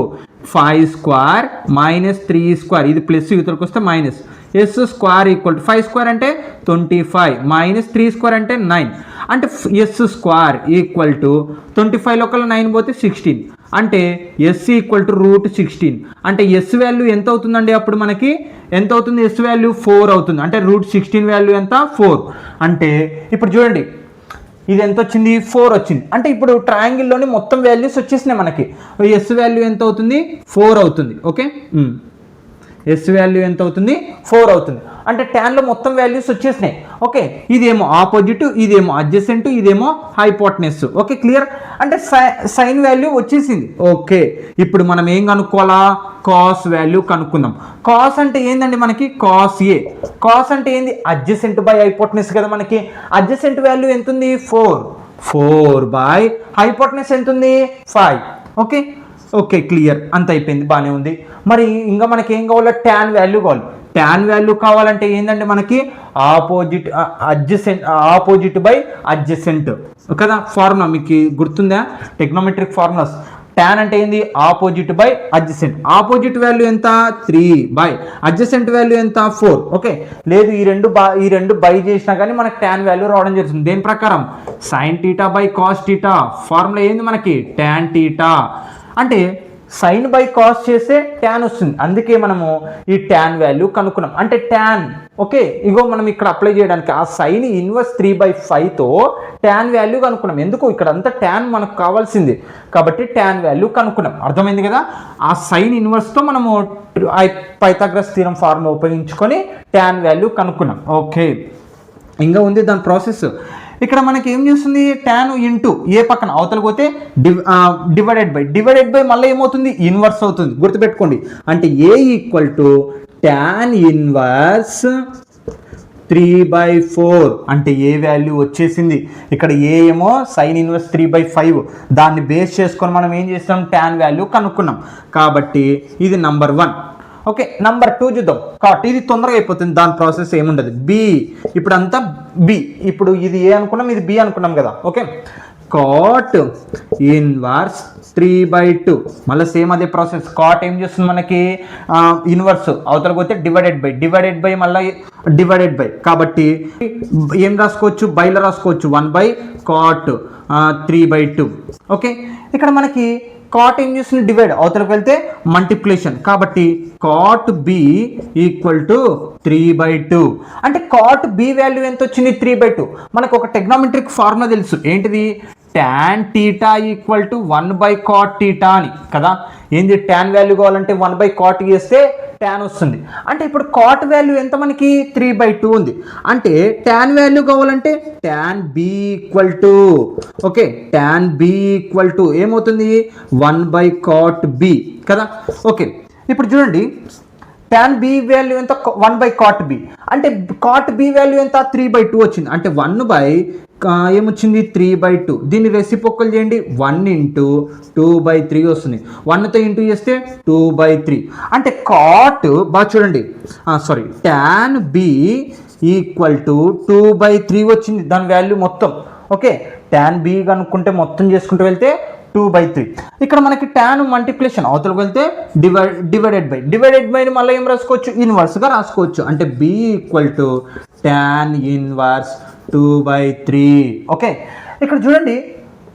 5 square minus 3 square, ఇది ప్లస్ యూతలకు వస్తే minus. S square equal to 5 square అంటే 25 మైనస్ 3 స్క్వేర్ అంటే 9 అంటే ఎస్ స్క్వేర్ ఈక్వల్ టు 25 లోకల్ 9 పోతే 16 అంటే ఎస్ ఈక్వల్ టు √16 అంటే ఎస్ వాల్యూ ఎంత అవుతుందండి? అప్పుడు మనకి ఎంత అవుతుంది? ఎస్ వాల్యూ 4 అవుతుంది. అంటే √16 వాల్యూ ఎంత 4 అంటే ఇప్పుడు చూడండి ఇది ఎంత వచ్చింది? 4 వచ్చింది. అంటే ఇప్పుడు ట్రయాంగిల్లోని మొత్తం వాల్యూస్ వచ్చేసినాయి మనకి. ఎస్ వాల్యూ ఎంత అవుతుంది? 4 అవుతుంది. ఓకే, ఎస్ వాల్యూ ఎంత అవుతుంది? 4 అవుతుంది. అంటే ట్యాన్లో మొత్తం వాల్యూస్ వచ్చేసినాయి. ఓకే, ఇదేమో ఆపోజిట్, ఇదేమో అడ్జసెంట్, ఇదేమో హైపోటెనస్. Okay, clear. అంటే సైన్ వాల్యూ వచ్చేసింది. ఓకే, ఇప్పుడు మనం ఏం కనుక్కోవాలా? కాస్ వాల్యూ కనుక్కుందాం. కాస్ అంటే ఏందండి మనకి? Cos A. కాస్ అంటే ఏంది? అడ్జసెంట్ బై హైపోటెనస్ కదా మనకి. అడ్జసెంట్ వాల్యూ ఎంత ఉంది? 4 బై హైపోటెనస్ ఎంత ఉంది? 5. ఓకే ఓకే, క్లియర్, అంత అయిపోయింది, బాగానే ఉంది. మరి ఇంకా మనకి ఏం కావాలో? ట్యాన్ వాల్యూ కావాలి. ట్యాన్ వాల్యూ కావాలంటే ఏంటంటే మనకి ఆపోజిట్ బై అడ్జసెంట్ కదా ఫార్ములా మీకు గుర్తుందా? టెక్నోమెట్రిక్ ఫార్ములాస్. ట్యాన్ అంటే ఏంది? Opposite by adjacent. Opposite value ఎంత? 3 బై అడ్జసెంట్ వాల్యూ ఎంత? 4. ఓకే, లేదు ఈ రెండు బై చేసినా కానీ మనకి ట్యాన్ వాల్యూ రావడం జరుగుతుంది. దేని ప్రకారం? Sign theta by cos theta. Formula ఏంది మనకి? Tan theta. అంటే సైన్ బై కాస్ చేస్తే ట్యాన్ వస్తుంది. అందుకే మనము ఈ ట్యాన్ వాల్యూ కనుక్కున్నాం. అంటే ట్యాన్, ఓకే, ఇగో మనం ఇక్కడ అప్లై చేయడానికి ఆ సైన్ ఇన్వర్స్ 3/5తో ట్యాన్ వాల్యూ కనుక్కున్నాం. ఎందుకు? ఇక్కడ అంతా ట్యాన్ మనకు కావాల్సింది కాబట్టి ట్యాన్ వాల్యూ కనుక్కున్నాం. అర్థమైంది కదా? ఆ సైన్ ఇన్వర్స్తో మనము పైథాగరస్ థీరం ఫార్ములా ఉపయోగించుకొని ట్యాన్ వాల్యూ కనుక్కున్నాం. ఓకే, ఇంకా ఉంది దాని ప్రాసెస్. ఇక్కడ మనకి ఏం చేస్తుంది? ట్యాన్ ఇంటూ ఏ పక్కన అవతల పోతే డివైడెడ్ బై మళ్ళీ ఏమవుతుంది? ఇన్వర్స్ అవుతుంది. గుర్తుపెట్టుకోండి. అంటే ఏ ఈక్వల్ టు ట్యాన్ ఇన్వర్స్ 3/4 అంటే ఏ వాల్యూ వచ్చేసింది. ఇక్కడ ఏ ఏమో సైన్ ఇన్వర్స్ 3/5, దాన్ని బేస్ చేసుకొని మనం ఏం చేస్తాం? ట్యాన్ వాల్యూ కనుక్కున్నాం. కాబట్టి ఇది నంబర్ 1. ఓకే, నంబర్ 2 చూద్దాం. కాబట్టి ఇది తొందరగా అయిపోతుంది, దాని ప్రాసెస్ ఏముండదు. బి, ఇప్పుడు అంతా బి. ఇప్పుడు ఇది ఏ అనుకున్నాం, ఇది బి అనుకున్నాం కదా. ఓకే, కాట్ ఇన్వర్స్ 3/2 మళ్ళీ సేమ్ అదే ప్రాసెస్. కాట్ ఏం చేస్తుంది మనకి? ఇన్వర్స్ అవతలకు పోతే డివైడెడ్ బై మళ్ళీ డివైడెడ్ బై. కాబట్టి ఏం రాసుకోవచ్చు? బైలో రాసుకోవచ్చు 1/cot 3/2. ఓకే, ఇక్కడ మనకి కాట్ ఏం చేస్తుంది? డివైడ్, అవతలకు వెళ్తే మల్టిప్లికేషన్. కాబట్టి కాట్ బి ఈక్వల్ టు 3/2 అంటే కాట్ బి వాల్యూ ఎంత వచ్చింది? 3/2. మనకు ఒక టెక్నోమెట్రిక్ ఫార్ములా తెలుసు. ఏంటిది? Tan theta equal to 1/cot theta అని కదా. ఏంది? ట్యాన్ వాల్యూ కావాలంటే 1/cot చేస్తే ట్యాన్ వస్తుంది. అంటే ఇప్పుడు కాట్ వాల్యూ ఎంత మనకి? 3/2 ఉంది. అంటే ట్యాన్ వాల్యూ కావాలంటే tan B equal to, okay, tan B equal to ఏమవుతుంది? 1/cot బి కదా. ఓకే, ఇప్పుడు చూడండి ట్యాన్ బి వాల్యూ ఎంత? 1/cot B. అంటే కాట్ బి వాల్యూ ఎంత? 3/2 వచ్చింది. అంటే 1 ఏమొచ్చింది? 3/2. దీన్ని రెసిప్రోకల్ చేయండి. 1 × 2/3 వస్తుంది. 1తో ఇంటూ చేస్తే 2/3. అంటే కాట్, బాగా చూడండి, sorry, tan B equal to 2/3 వచ్చింది దాని వాల్యూ మొత్తం. ఓకే, ట్యాన్ బి కనుక్కుంటే మొత్తం చేసుకుంటూ వెళ్తే 2/3. ఇక్కడ మనకి ట్యాన్ మల్టిప్లికేషన్ అవతలకు వెళ్తే డివైడెడ్ బై మళ్ళీ ఏం రాసుకోవచ్చు? ఇన్వర్స్గా రాసుకోవచ్చు. అంటే B equal to tan inverse 2/3. Okay, ఇక్కడ చూడండి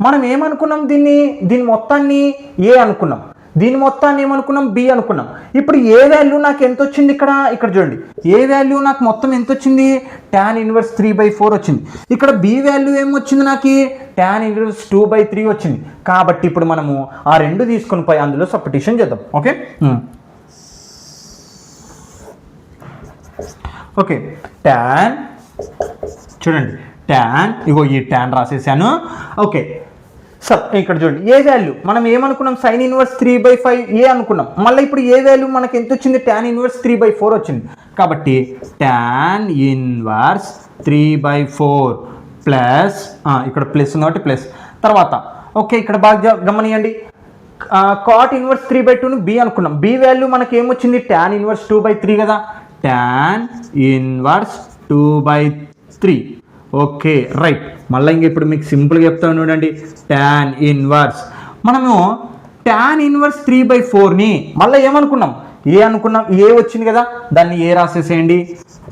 మనం ఏమనుకున్నాం? దీని మొత్తాన్ని ఏ అనుకున్నాం, దీని మొత్తాన్ని ఏమనుకున్నాం? బి అనుకున్నాం. ఇప్పుడు ఏ వాల్యూ నాకు ఎంత వచ్చింది? ఇక్కడ చూడండి, ఏ వాల్యూ నాకు మొత్తం ఎంత వచ్చింది? ట్యాన్ ఇన్వర్స్ 3/4 వచ్చింది. ఇక్కడ బి వాల్యూ ఏమొచ్చింది? నాకు ట్యాన్ ఇన్వర్స్ 2/3 వచ్చింది. కాబట్టి ఇప్పుడు మనము ఆ రెండు తీసుకొని పోయి అందులో సబ్స్టిట్యూషన్ చేద్దాం. ఓకే ఓకే, ట్యాన్ చూడండి, ట్యాన్, ఇగో ఈ ట్యాన్ రాసేసాను. ఓకే, సో ఇక్కడ చూడండి ఏ వాల్యూ మనం ఏమనుకున్నాం? సైన్ ఇన్వర్స్ 3/5 ఏ అనుకున్నాం. మళ్ళీ ఇప్పుడు ఏ వాల్యూ మనకి ఎంత వచ్చింది? ట్యాన్ ఇన్వర్స్ 3/4 వచ్చింది. కాబట్టి ట్యాన్ ఇన్వర్స్ 3/4 ప్లస్ ఇక్కడ ప్లస్ ఉంది కాబట్టి ప్లస్ తర్వాత ఓకే ఇక్కడ బాగా గమనియండి కాట్ ఇన్వర్స్ 3/2ని బి అనుకున్నాం. బి వాల్యూ మనకి ఏమొచ్చింది tan ఇన్వర్స్ 2/3 కదా, tan ఇన్వర్స్ 2/3. Okay right. మళ్ళీ ఇంక ఇప్పుడు మీకు సింపుల్గా చెప్తాను చూడండి. tan ఇన్వర్స్ మనము tan ఇన్వర్స్ 3/4ని మళ్ళీ ఏమనుకున్నాం ఏ అనుకున్నాం, ఏ వచ్చింది కదా దాన్ని ఏ రాసేసేయండి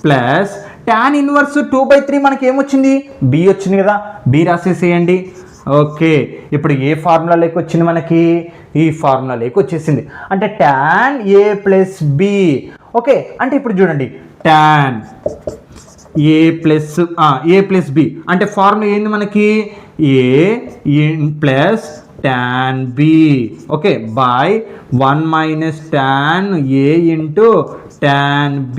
ప్లస్ tan ఇన్వర్స్ 2/3 మనకి ఏమొచ్చింది బి వచ్చింది కదా బి రాసేసేయండి. ఓకే ఇప్పుడు ఏ ఫార్ములాలోకి వచ్చింది మనకి ఈ ఫార్ములాలోకి వచ్చేసింది అంటే tan a plus B. Okay అంటే ఇప్పుడు చూడండి tan a ప్లస్ బి అంటే ఫార్ములా ఏంది మనకి a plus tan b. Okay by 1 minus tan a into tan b.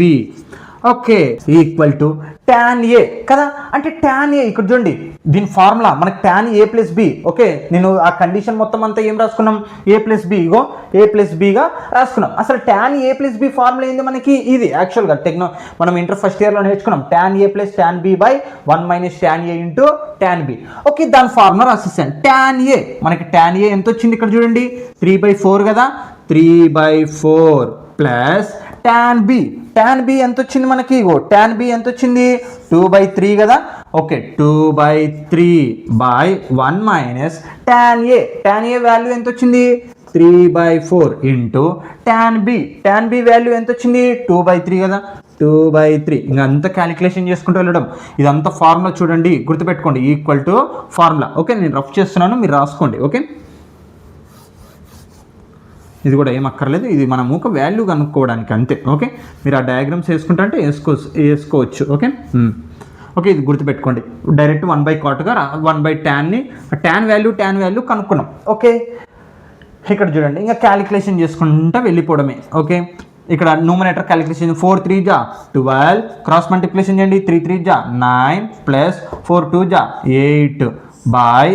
Okay equal to tan a కదా అంటే tan a ఇక్కడ చూడండి దీని ఫార్ములా మనకి tan a plus B. Okay నేను ఆ కండిషన్ మొత్తం అంతా ఏం రాసుకున్నాం a ప్లస్ బి, ఇగో a ప్లస్ బిగా రాసుకున్నాం. అసలు tan a plus B formula ఏంది మనకి ఇది యాక్చువల్గా మనం ఇంటర్ ఫస్ట్ ఇయర్లో నేర్చుకున్నాం tan a plus tan b by 1 minus tan a into tan b. Okay దాని ఫార్ములా రాసేసాను tan a మనకి tan a ఎంత వచ్చింది ఇక్కడ చూడండి 3/4 కదా 3/4 ప్లస్ tan b ఎంత వచ్చింది మనకి ఇగో tan b ఎంత వచ్చింది 2/3 కదా. Okay 2/3 by 1 minus tan a value ఎంత వచ్చింది 3/4 ఇంటూ tan b వాల్యూ ఎంత వచ్చింది 2/3 కదా 2/3. ఇంకా అంతా క్యాలిక్యులేషన్ చేసుకుంటూ వెళ్ళడం. ఇదంతా ఫార్ములా చూడండి గుర్తుపెట్టుకోండి ఈక్వల్ టు ఫార్ములా. ఓకే నేను రఫ్ చేస్తున్నాను మీరు రాసుకోండి. ఓకే ఇది కూడా ఏం అక్కర్లేదు, ఇది మనము ఒక వాల్యూ కనుక్కోవడానికి అంతే. ఓకే మీరు ఆ డయాగ్రామ్స్ వేసుకుంటా అంటే వేసుకోవచ్చు. ఓకే ఓకే ఇది గుర్తుపెట్టుకోండి డైరెక్ట్ 1/cotగా 1/tanని tan వాల్యూ కనుక్కున్నాం. ఓకే ఇక్కడ చూడండి ఇంకా క్యాలిక్యులేషన్ చేసుకుంటా వెళ్ళిపోవడమే. ఓకే ఇక్కడ న్యూమరేటర్ క్యాలిక్యులేషన్ 4 3 జా 12 క్రాస్ మల్టిప్లికేషన్ చేయండి 3 3 జా 9 ప్లస్ 4 2 జా 8 బై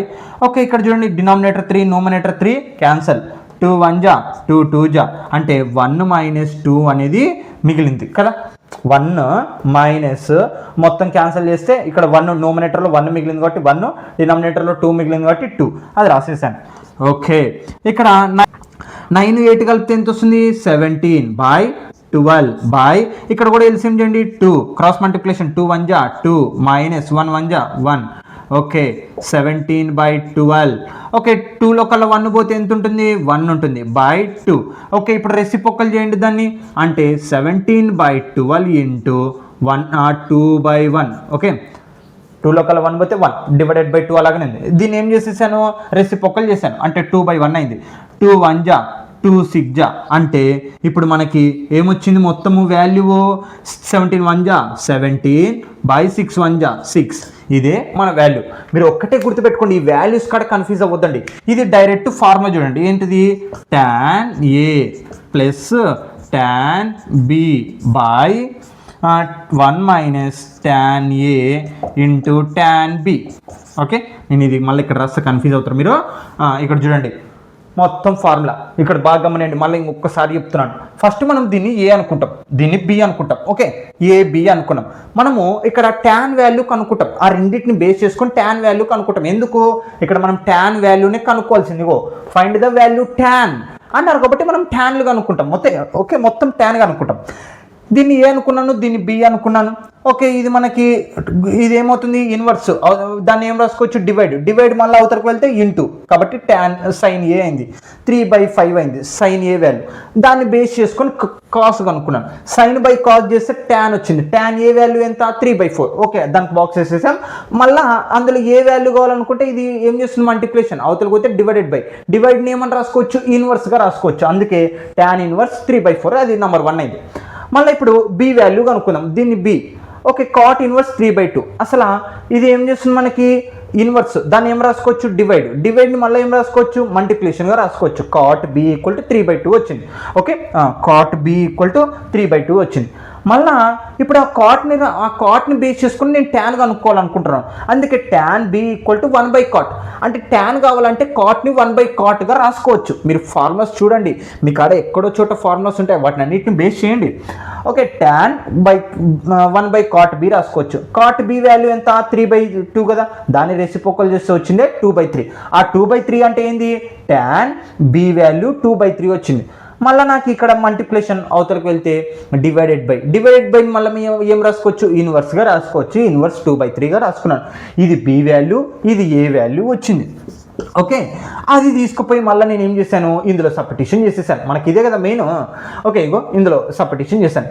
ఓకే ఇక్కడ చూడండి డినామినేటర్ 3 న్యూమరేటర్ 3 క్యాన్సల్ 2 1 జా 2 2 జా అంటే 1 మైనస్ 2 అనేది మిగిలింది కదా. 1 మైనస్ మొత్తం క్యాన్సిల్ చేస్తే ఇక్కడ 1 న్యూమరేటర్లో 1 మిగిలింది కాబట్టి 1 డినామినేటర్లో 2 మిగిలింది కాబట్టి 2 అది రాసేసాను. ఓకే ఇక్కడ 9 8 కలిపితే ఎంత వస్తుంది 17 బై 12 బై ఇక్కడ కూడా ఎల్సిఎం చేయండి 2 క్రాస్ మల్టిప్లికేషన్ 2 1 జా 2 మైనస్ 1 1 జా 1. ఓకే 17/12. ఓకే 2లో కల్లా 1 పోతే ఎంత ఉంటుంది 1 ఉంటుంది బై 2. ఓకే ఇప్పుడు రెసిప్రోకల్ చేయండి దాన్ని అంటే 17/12 ఇంటూ 2/1. ఓకే 2లో కల్లా 1 పోతే 1 డివైడెడ్ బై 2 అలాగనే ఉంది. దీన్ని ఏం చేసేసాను రెసిప్రోకల్ చేశాను అంటే 2/1 అయింది. 2 1 జా 2 6 జా అంటే ఇప్పుడు మనకి ఏమొచ్చింది మొత్తము వాల్యూ 17 1 జా 17 బై 6 1 జా 6. ఇదే మన వాల్యూ. మీరు ఒక్కటే గుర్తుపెట్టుకోండి ఈ వాల్యూస్ కాడ కన్ఫ్యూజ్ అవ్వద్దండి. ఇది డైరెక్ట్ ఫార్ములా చూడండి ఏంటిది tan a plus tan b by 1 minus tan a into tan b. Okay నేను ఇది మళ్ళీ ఇక్కడ రాస్తే కన్ఫ్యూజ్ అవుతారు మీరు. ఇక్కడ చూడండి మొత్తం ఫార్ములా ఇక్కడ బాగా గమనించండి. మళ్ళీ ఇంకొకసారి చెప్తున్నాను. ఫస్ట్ మనం దీన్ని ఏ అనుకుంటాం దీన్ని బి అనుకుంటాం. ఓకే ఏ బి అనుకున్నాం. మనము ఇక్కడ tan వాల్యూ కనుక్కుంటాం. ఆ రెండింటిని బేస్ చేసుకొని tan వాల్యూ కనుక్కుంటాం. ఎందుకు ఇక్కడ మనం tan వాల్యూని కనుక్కోవాల్సింది. ఫైండ్ ద వాల్యూ tan అన్నారు కాబట్టి మనం ట్యాన్లు కనుక్కుంటాం మొత్తం. ఓకే మొత్తం tan కనుక్కుంటాం. దీన్ని ఏ అనుకున్నాను దీన్ని బి అనుకున్నాను. ఓకే ఇది మనకి ఇది ఏమవుతుంది ఇన్వర్స్ దాన్ని ఏం రాసుకోవచ్చు డివైడ్ మళ్ళీ అవతలకు వెళ్తే ఇంటూ కాబట్టి tan sin a అయింది 3/5 అయింది sin a వాల్యూ. దాన్ని బేస్ చేసుకొని కాస్ కనుక్కున్నాను. సైన్ బై కాస్ చేస్తే tan వచ్చింది. tan a వాల్యూ ఎంత 3/4. ఓకే దానికి బాక్స్ వేసేసాం. మళ్ళీ అందులో ఏ వాల్యూ కావాలనుకుంటే ఇది ఏం చేస్తుంది మల్టిప్లికేషన్ అవతలకు పోతే డివైడ్ని ఏమని రాసుకోవచ్చు ఇన్వర్స్గా రాసుకోవచ్చు. అందుకే tan ఇన్వర్స్ 3/4 అది నెంబర్ 1 అయింది. మళ్ళీ ఇప్పుడు బి వాల్యూ కనుక్కుందాం దీన్ని బి. ఓకే కాట్ ఇన్వర్స్ 3/2 అసలు ఇది ఏం చేస్తుంది మనకి ఇన్వర్స్ దాన్ని ఏం రాసుకోవచ్చు డివైడ్ని మళ్ళీ ఏం రాసుకోవచ్చు మల్టిప్లికేషన్గా రాసుకోవచ్చు. కాట్ బి ఈక్వల్ టు 3/2 వచ్చింది. Okay cot B equal to 3/2 వచ్చింది. మళ్ళా ఇప్పుడు ఆ కాట్ని బేస్ చేసుకుని నేను ట్యాన్ కనుక్కోవాలనుకుంటున్నాను. అందుకే tan B equal to 1/cot. అంటే ట్యాన్ కావాలంటే కాట్ని 1/cotగా రాసుకోవచ్చు. మీరు ఫార్ములాస్ చూడండి, మీ కాడ ఎక్కడో చోట ఫార్ములాస్ ఉంటాయి, వాటిని అన్నిటిని బేస్ చేయండి. ఓకే, ట్యాన్ 1/cot b రాసుకోవచ్చు. కాట్ బి వాల్యూ ఎంత? 3/2 కదా, దాన్ని రెసిప్రోకల్ చేస్తే వచ్చిందే 2/3. ఆ 2/3 అంటే ఏంది? ట్యాన్ బి వాల్యూ 2/3 వచ్చింది. మళ్ళీ నాకు ఇక్కడ మల్టిప్లికేషన్ అవతలకు వెళ్తే డివైడెడ్ బై మళ్ళీ ఏం రాసుకోవచ్చు? ఇన్వర్స్గా రాసుకోవచ్చు. ఇన్వర్స్ 2/3గా రాసుకున్నాను. ఇది బి వాల్యూ, ఇది ఏ వాల్యూ వచ్చింది. ఓకే, అది తీసుకుపోయి మళ్ళీ నేను ఏం చేశాను? ఇందులో సబ్స్టిట్యూషన్ చేసేసాను. మనకి ఇదే కదా మెయిన్. ఓకే, ఇగో ఇందులో సబ్స్టిట్యూషన్ చేశాను.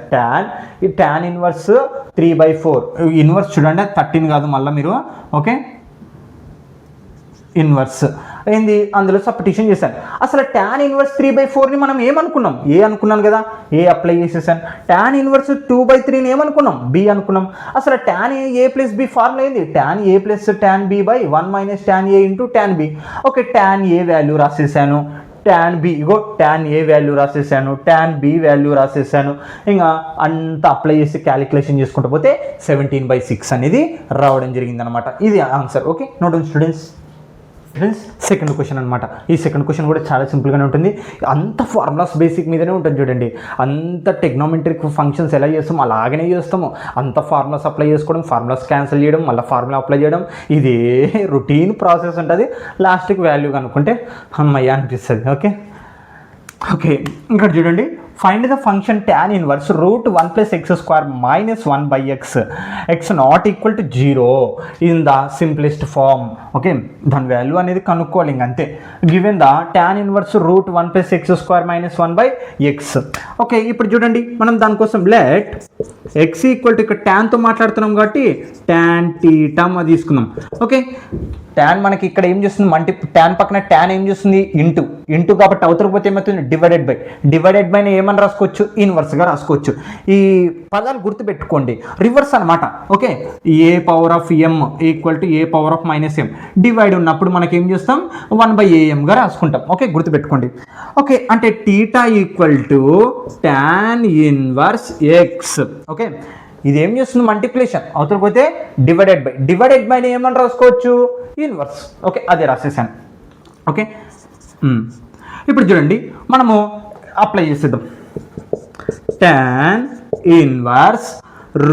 Tan inverse 3/4. ఇన్వర్స్ చూడండి, 13 కాదు మళ్ళీ మీరు. ఓకే, ఇన్వర్స్ ఏంది? అందులో సబ్స్టిట్యూషన్ చేశాను. అసలు ట్యాన్ ఇన్వర్స్ 3/4ని మనం ఏమనుకున్నాం? ఏ అనుకున్నాను కదా, ఏ అప్లై చేసేసాను. ట్యాన్ ఇన్వర్స్ 2/3ని ఏమనుకున్నాం? బి అనుకున్నాం. అసలు ట్యాన్ ఏ ప్లస్ బి ఫార్ములా ఏంది? Tan A plus tan B by 1 - tan A into tan b. Okay, tan a value రాసేసాను, ట్యాన్ బి ఇగో ట్యాన్ ఏ వాల్యూ రాసేసాను, ట్యాన్ బి వాల్యూ రాసేసాను. ఇంకా అంతా అప్లై చేసి క్యాలిక్యులేషన్ చేసుకుంటూ పోతే 17/6 అనేది రావడం జరిగిందనమాట. ఇది answer. Okay, note students. Second question అనమాట. ఈ సెకండ్ క్వశ్చన్ కూడా చాలా సింపుల్గానే ఉంటుంది. అంత ఫార్ములాస్ బేసిక్ మీదనే ఉంటుంది చూడండి. అంత టెక్నామెట్రిక్ ఫంక్షన్స్ ఎలా చేస్తాం అలాగనే చేస్తాము. అంత ఫార్ములాస్ అప్లై చేసుకోవడం, ఫార్ములాస్ క్యాన్సిల్ చేయడం, మళ్ళీ ఫార్ములా అప్లై చేయడం, ఇదే రొటీన్ ప్రాసెస్ ఉంటుంది. లాస్ట్కి వాల్యూ కనుక్కుంటే అమ్మయ్య అనిపిస్తుంది. ఓకే, ఇక్కడ చూడండి. Find the function tan inverse √1 + x² - 1/x x not equal to 0 in the simplest form. Okay, దాని వాల్యూ అనేది కనుక్కోవాలి ఇంకంతే. Given the tan inverse √1 + x² - 1/x. Okay, ఇప్పుడు చూడండి, మనం దానికోసం లెట్ x ఈక్వల్ టు, ఇక్కడ ట్యాన్తో మాట్లాడుతున్నాం కాబట్టి tan θ తీసుకుందాం. ఓకే, ట్యాన్ మనకి ఇక్కడ ఏం చేస్తుంది? ట్యాన్ పక్కన ట్యాన్ ఏం చేస్తుంది? ఇంటూ కాబట్టి అవతలపోతే ఏమవుతుంది? డివైడెడ్ బై ఏమని రాసుకోవచ్చు? ఇన్వర్స్గా రాసుకోవచ్చు. ఈ పదాలు గుర్తుపెట్టుకోండి, రివర్స్ అనమాట. Okay, a⁻m equal to a⁻−m. Divide ఉన్నప్పుడు మనకి ఏం చేస్తాం? 1/am గా రాసుకుంటాం. ఓకే, గుర్తుపెట్టుకోండి. ఓకే, అంటే θ equal to tan inverse x. Okay, ఇది ఏం చేస్తుంది? మల్టిప్లికేషన్. అవతల పోతే డివైడెడ్ బై ఏమని రాసుకోవచ్చు? ఇన్వర్స్. ఓకే, అదే రాసేసాను. ఓకే, ఇప్పుడు చూడండి, మనము అప్లై చేసేద్దాం. tan ఇన్వర్స్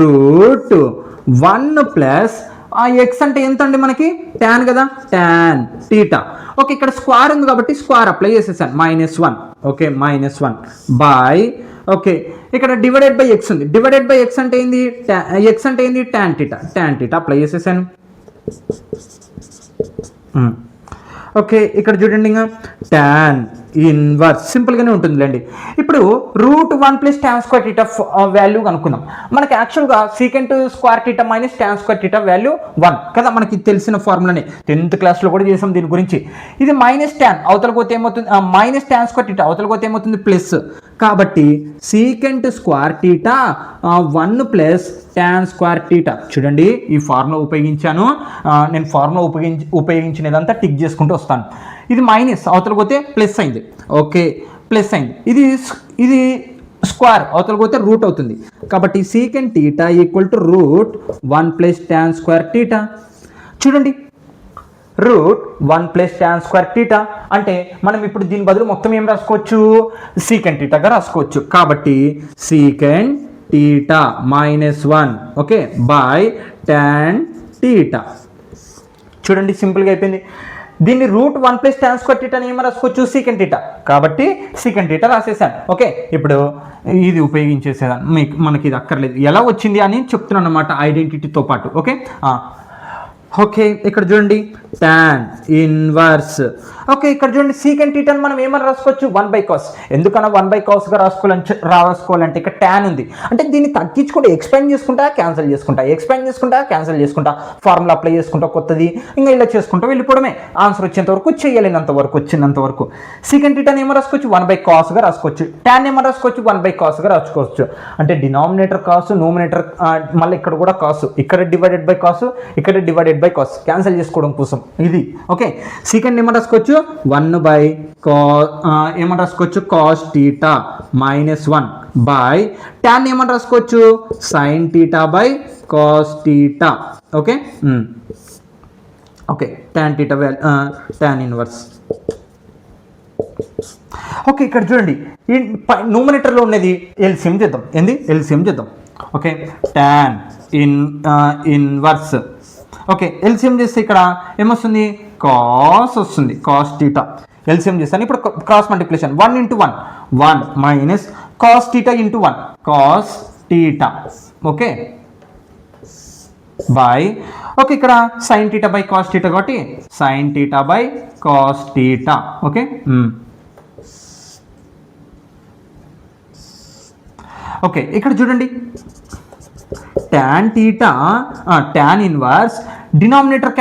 √1 ప్లస్ ఆ ఎక్స్ అంటే ఎంత అండి? మనకి tan కదా, tan θ. ఓకే, ఇక్కడ స్క్వేర్ ఉంది కాబట్టి స్క్వేర్ అప్లై చేసేసాను. -1. Okay, -1 by. ఓకే, ఇక్కడ డివైడెడ్ బై ఎక్స్ ఉంది. డివైడెడ్ బై ఎక్స్ అంటే ఏంది? ఎక్స్ అంటే ఏంది? tan θ అప్లై చేసేసాను. ఓకే, ఇక్కడ చూడండి, ఇంకా tan ఇన్వర్స్ సింపుల్గానే ఉంటుందిలేండి. ఇప్పుడు √1 + tan² θ వాల్యూ కనుక్కుందాం. మనకి యాక్చువల్గా secant² θ - tan² θ వాల్యూ 1 కదా, మనకి తెలిసిన ఫార్ములానే. 10th క్లాస్లో కూడా చేసాం దీని గురించి. ఇది -tan అవతల పోతే ఏమవుతుంది? -tan² θ అవతల పోతే ఏమవుతుంది? ప్లస్. కాబట్టి secant² θ 1 + tan² θ. చూడండి, ఈ ఫార్ములా ఉపయోగించాను. నేను ఫార్ములా ఉపయోగించినదంతా టిక్ చేసుకుంటూ వస్తాను. ఇది మైనస్ అవతల పోతే ప్లస్ అయింది. ఓకే, ప్లస్ అయింది. ఇది స్క్వేర్ అవతల పోతే రూట్ అవుతుంది. కాబట్టి secant θ ఈక్వల్ టు √1 + tan² θ. చూడండి, √1 + tan² θ అంటే మనం ఇప్పుడు దీని బదులు మొత్తం ఏం రాసుకోవచ్చు? secant θ గా రాసుకోవచ్చు. కాబట్టి secant θ -1 ఓకే బై tan θ. చూడండి, సింపుల్గా అయిపోయింది. దీన్ని √1 + tan² θ అని ఏమో రాసుకోవచ్చు? secant θ. కాబట్టి secant θ రాసేసాను. ఓకే, ఇప్పుడు ఇది ఉపయోగించేసేదాన్ని, మనకి ఇది అక్కర్లేదు. ఎలా వచ్చింది అని చెప్తున్నాను అన్నమాట, ఐడెంటిటీతో పాటు. ఓకే, ఓకే, ఇక్కడ చూడండి tan ఇన్వర్స్. ఓకే, ఇక్కడ చూడండి secant θ మనం ఏమని రాసుకోవచ్చు? 1/cos. ఎందుకన్నా 1/cos గా రాసుకోవాలంటే ఇక్కడ tan ఉంది. అంటే దీన్ని తగ్గించుకుంటే ఎక్స్పాండ్ చేసుకుంటా క్యాన్సిల్ చేసుకుంటా ఫార్ములా అప్లై చేసుకుంటా కొత్తది ఇంకా ఇలా చేసుకుంటూ వెళ్ళిపోవడమే. ఆన్సర్ వచ్చేంత వరకు వచ్చినంత వరకు secant θ ఏమో రాసుకోవచ్చు? 1/cos గా రాసుకోవచ్చు. tan ఏమో రాసుకోవచ్చు? 1/cos గా రాసుకోవచ్చు. అంటే డినామినేటర్ కాసు, నోమినేటర్ మళ్ళీ ఇక్కడ కూడా కాసు, ఇక్కడ డివైడెడ్ బై కాసు, ఇక్కడ డివైడెడ్ బై కాస్ క్యాన్సిల్ చేసుకోవడం కోసం ఇది. ఓకే, సెకండ్ ఏమని రాసుకోవచ్చు 1 బై ఏమని రాసుకోవచ్చు కాస్ టీటా -1 బై tan ఏమని రాసుకోవచ్చు sign theta by cos theta. Okay okay tan theta tan inverse. Okay, ఇక్కడ చూడండి ఈ న్యూమరేటర్లో ఉన్నది ఎల్సిఎం చేద్దాం. ఏంది ఎల్సిఎం చేద్దాం. Okay, tan inverse. Okay, LCM చేస్తే ఇక్కడ ఏమొస్తుంది కాస్ వస్తుంది, కాస్ టీటా. ఎల్సిఎం చేస్తాను ఇప్పుడు cross multiplication 1 × 1 1 minus cos theta × 1 cos theta. Okay by okay ఇక్కడ sine theta by cos theta కాబట్టి sine theta by cos theta. Okay okay ఇక్కడ చూడండి tan theta tan inverse denominator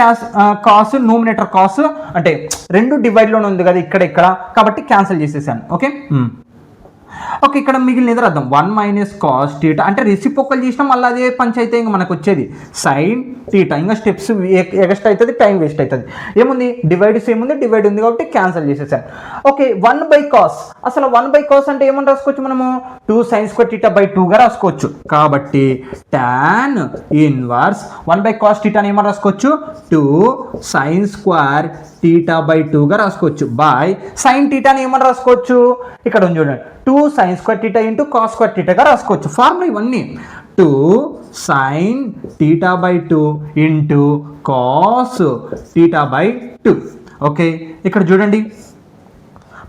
cos numerator cos అంటే రెండు డివైడ్లోనే ఉంది కదా ఇక్కడ కాబట్టి క్యాన్సిల్ చేసేసాను. ఓకే ఓకే ఇక్కడ మిగిలినది రాద్దాం 1 మైనస్ కాస్ టీటా అంటే రెసిప్రోకల్ చేసినా మళ్ళీ అదే పంచాయితీ ఇంకా మనకు వచ్చేది సైన్ టీటా. ఇంకా స్టెప్స్ ఎగస్ట్ అవుతుంది, టైం వేస్ట్ అవుతుంది. ఏముంది డివైడ్ సేమ్ ఉంది, డివైడ్ ఉంది కాబట్టి క్యాన్సిల్ చేసేసాను. ఓకే 1 బై కాస్ అసలు 1 బై కాస్ అంటే ఏమని రాసుకోవచ్చు మనము 2 సైన్ స్క్వేర్ టీటా బై 2గా రాసుకోవచ్చు. కాబట్టి tan ఇన్వర్స్ 1 బై కాస్ టీటాని ఏమని రాసుకోవచ్చు 2 సైన్ స్క్వేర్ టీటా బై 2గా రాసుకోవచ్చు. బై సైన్ టీటాని ఏమని రాసుకోవచ్చు ఇక్కడ ఉంది చూడండి 2 sine square theta into cos square టీటాగా రాసుకోవచ్చు. ఫార్ములా ఇవన్నీ 2 sine theta by 2 into cos theta by 2. Okay ఇక్కడ చూడండి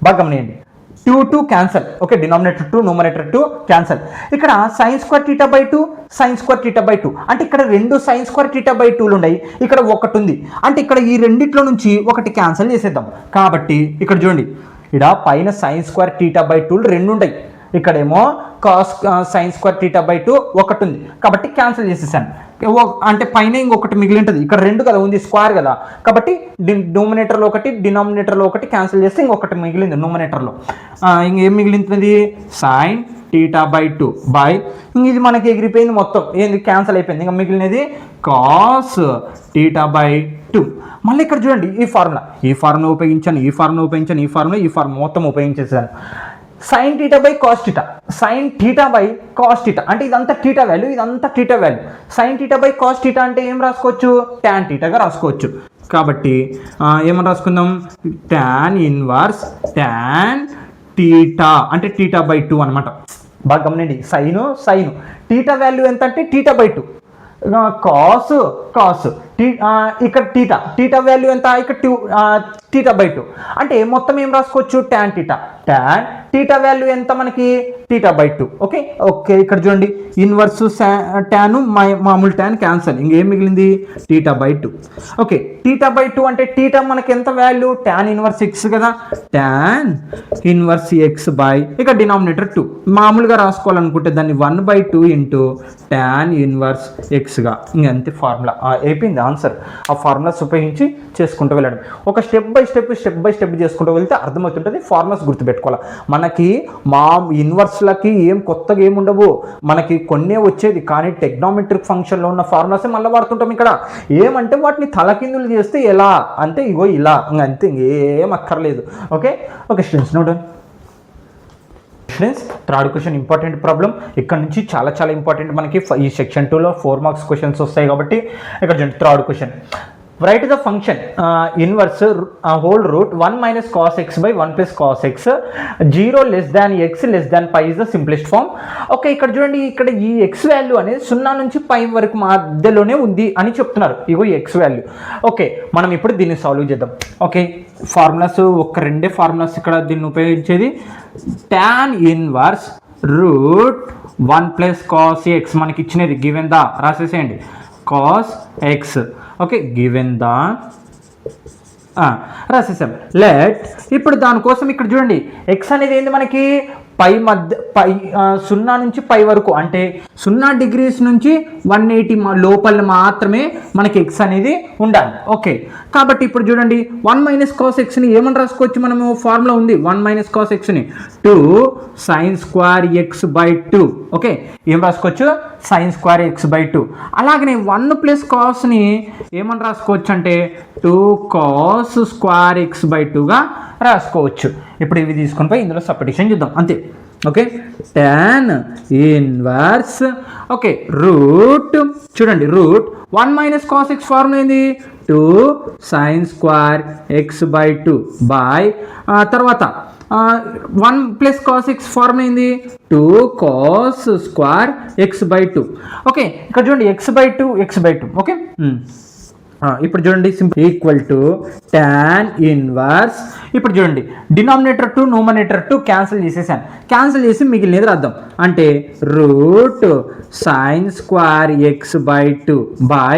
బాగా గమనియండి 2 cancel. Okay denominator 2 numerator 2 cancel. ఇక్కడ sine square theta by 2 sine square theta by 2 అంటే ఇక్కడ 2 సైన్ స్క్వేర్ టీటా బై 2లు ఉన్నాయి, ఇక్కడ ఒకటి ఉంది అంటే ఇక్కడ ఈ రెండిట్లో నుంచి ఒకటి క్యాన్సల్ చేసేద్దాం. కాబట్టి ఇక్కడ చూడండి ఇక్కడ పైన సైన్ స్క్వేర్ టీటా బై 2లు 2 ఉంటాయి, ఇక్కడేమో cos sign square theta by 2 ఒకటి ఉంది కాబట్టి క్యాన్సిల్ చేసేసాను. అంటే పైన ఇంకొకటి మిగిలి ఉంటుంది, ఇక్కడ 2 కదా ఉంది స్క్వేర్ కదా కాబట్టి న్యూమినేటర్లో ఒకటి డినామినేటర్లో ఒకటి క్యాన్సిల్ చేస్తే ఇంకొకటి మిగిలింది న్యూమినేటర్లో. ఇంకేం మిగిలింది సైన్ టీటా బై 2 బై ఇది మనకి ఎగిరిపోయింది మొత్తం ఏంది క్యాన్సిల్ అయిపోయింది. ఇంకా మిగిలినది కాస్ టీటా బై 2. మళ్ళీ ఇక్కడ చూడండి ఈ ఫార్ములా ఉపయోగించాను, ఈ ఫార్ములా మొత్తం ఉపయోగించేసాను. Sine theta by cos theta sine theta by cos theta అంటే ఇదంతా టీటా వాల్యూ ఇదంతా theta value. Sine theta by cos theta అంటే ఏం రాసుకోవచ్చు tan టీటాగా రాసుకోవచ్చు. కాబట్టి ఏమని రాసుకుందాం tan ఇన్వర్స్ tan టీటా అంటే టీటా బై 2 అనమాట. బాగా గమనండి సైన్ టీటా వాల్యూ ఎంత అంటే టీటా బై 2 కాస్ ఇక్కడ టీటా వాల్యూ ఎంత ఇక్కడ టీటా బై 2 అంటే మొత్తం ఏం రాసుకోవచ్చు tan టీటా వాల్యూ ఎంత మనకి టీటా బై 2. ఓకే ఇక్కడ చూడండి ఇన్వర్స్ tan మామూలు tan క్యాన్సల్ ఇంకేం మిగిలింది theta by 2. Okay theta by 2 అంటే టీటా మనకి ఎంత వాల్యూ tan ఇన్వర్స్ x కదా tan ఇన్వర్స్ x బై ఇక్కడ డినామినేటర్ 2 మామూలుగా రాసుకోవాలనుకుంటే దాన్ని 1 బై 2 ఇంటూ tan ఇన్వర్స్ xగా ఇంకంతే ఫార్ములా అయిపోయింది ఆన్సర్. ఆ ఫార్ములాస్ ఉపయోగించి చేసుకుంటూ వెళ్ళడం ఒక స్టెప్ బై స్టెప్ చేసుకుంటూ వెళ్తే అర్థమవుతుంటుంది. ఫార్ములాస్ గుర్తుపెట్టుకోవాలి. మనకి మా ఇన్వర్స్లకి ఏం కొత్తగా ఏమి ఉండవు, మనకి కొన్నే వచ్చేది కానీ టెగ్నామెట్రిక్ ఫంక్షన్లో ఉన్న ఫార్ములాసే మళ్ళీ వాడుతుంటాం. ఇక్కడ ఏమంటే వాటిని తలకిందులు చేస్తే ఎలా అంటే ఇగో ఇలా అంతే ఇంకేం అక్కర్లేదు. Okay students note students third question important problem. ఇక్కడ నుంచి చాలా ఇంపార్టెంట్ మనకి ఈ సెక్షన్ 2లో 4 మార్క్స్ క్వశ్చన్స్ వస్తాయి కాబట్టి ఇక్కడ చూడండి third question write the function inverse whole root 1 minus cos x by 1 plus cos x 0 less than x less than pi is the simplest form. Okay ఇక్కడ చూడండి ఇక్కడ ఈ x వాల్యూ అనేది 0 నుంచి పై వరకు మధ్యలోనే ఉంది అని చెప్తున్నారు. ఇగో x వాల్యూ. ఓకే మనం ఇప్పుడు దీన్ని సాల్వ్ చేద్దాం. ఓకే ఫార్ములాస్ ఒక రెండే ఫార్ములాస్ ఇక్కడ దీన్ని ఉపయోగించేది tan inverse root 1 plus cos x మనకి ఇచ్చినది గివెన్ దా రాసేసేయండి cos x. Okay given the రాసేసాం లెట్ ఇప్పుడు దానికోసం ఇక్కడ చూడండి x అనేది ఏంది మనకి పై మధ్య పై 0 నుంచి పై వరకు అంటే 0 degrees నుంచి 180 లోపల మాత్రమే మనకి ఎక్స్ అనేది ఉండాలి. ఓకే, కాబట్టి ఇప్పుడు చూడండి 1 - cos xని ఏమని రాసుకోవచ్చు మనము? ఫార్ములా ఉంది 1 - cos xని 2 sin² x/2. ఓకే, ఏం రాసుకోవచ్చు? sin² x/2. అలాగనే 1 + cosని ఏమని రాసుకోవచ్చు అంటే 2 cos² x/2గా రాసుకోవచ్చు. ఇప్పుడు ఇవి తీసుకొని పోయి ఇందులో సబ్స్టిట్యూషన్ చేద్దాం అంతే. Okay, tan inverse okay root చూడండి రూట్ 1 - cos x ఫార్ములా ఏంది? 2 sin² x/2 బై తర్వాత 1 + cos x ఫార్ములా ఏంది? 2 cos² x/2. ఓకే, ఇక్కడ చూడండి x/2. ఓకే, ఇప్పుడు చూడండి simple equal to tan inverse. ఇప్పుడు చూడండి డినామినేటర్ 2 న్యూమరేటర్ 2 క్యాన్సిల్ చేసేసాను. క్యాన్సిల్ చేసి మిగిలినది రాద్దాం. అంటే route sin² x/2 by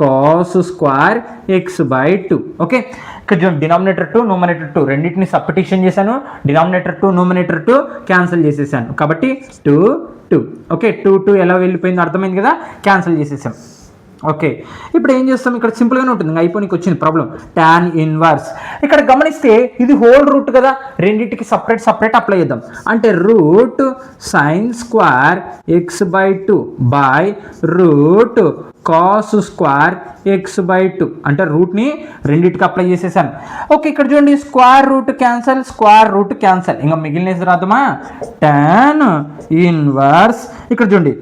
cos² x/2. Okay, ఇక్కడ చూడండి డినామినేటర్ 2 న్యూమరేటర్ 2 రెండింటిని సబ్స్టిట్యూషన్ చేశాను. డినామినేటర్ 2 న్యూమరేటర్ 2 క్యాన్సిల్ చేసేసాను. కాబట్టి 2 2. ఓకే, 2 ఎలా వెళ్ళిపోయిందో అర్థమైంది కదా, క్యాన్సిల్ చేసేసాం. ఓకే, ఇప్పుడు ఏం చేస్తాం? ఇక్కడ సింపుల్గానే ఉంటుంది, అయిపోయినకి వచ్చింది ప్రాబ్లం. tan ఇన్వర్స్ ఇక్కడ గమనిస్తే ఇది హోల్ రూట్ కదా, రెండింటికి సపరేట్ అప్లై చేద్దాం. అంటే route sin² x/2 by root cos² x/2 అంటే రూట్ని రెండింటికి అప్లై చేసేసాను. ఓకే, ఇక్కడ చూడండి స్క్వేర్ రూట్ క్యాన్సల్, ఇంకా మిగిలినది రాద్దామా? tan ఇన్వర్స్ ఇక్కడ చూడండి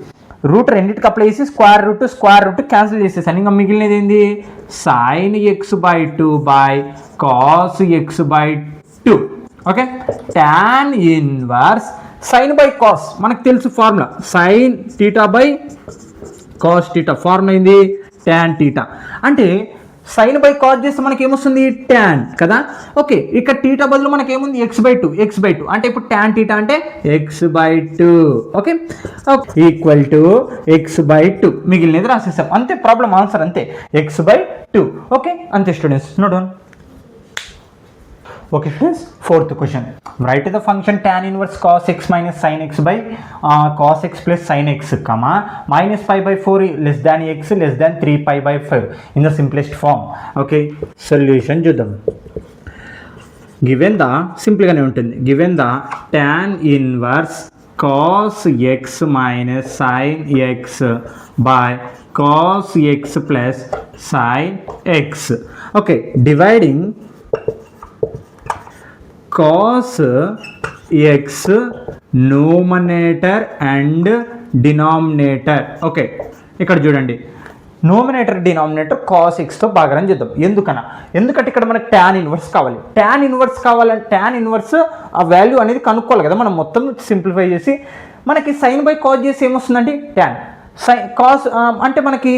రూట్ రెండింటికి అప్లై చేసి స్క్వేర్ రూట్ క్యాన్సిల్ చేసేసాను. ఇంకా మిగిలినది ఏంది? sin x/2 by cos x/2. Okay, tan inverse sin by cos మనకు తెలుసు formula sin θ by cos θ. Formula ఏంది? tan θ. అంటే sin బై కాస్ చేస్తే మనకి ఏమొస్తుంది? tan కదా. ఓకే, ఇక్కడ θ బదులు మనకి ఏముంది? x/2 అంటే ఇప్పుడు tan θ అంటే x/2. Okay, equal to x/2 మిగిలినది రాసేసాం అంతే. ప్రాబ్లం ఆన్సర్ అంతే, x/2. ఓకే, అంతే students. Note down. Okay friends, 4th question. Right the function tan inverse cos x minus sin x by cos x plus sin x, minus π/4 less than x less than 3π/5 in the simplest form. Okay, solution చూద్దాం. Given the సింపుల్గానే ఉంటుంది. Given the tan inverse cos x minus sin x by cos x plus sin x. Okay, dividing cos x numerator and denominator. Okay, ఇక్కడ చూడండి numerator denominator cos xతో భాగం చేద్దాం. ఎందుకంటే ఇక్కడ మనకు tan ఇన్వర్స్ కావాలి. tan ఇన్వర్స్ ఆ వాల్యూ అనేది కనుక్కోవాలి కదా. మనం మొత్తం సింప్లిఫై చేసి మనకి sin బై cos చేసి ఏమొస్తుందండి? tan. కాస్ అంటే మనకి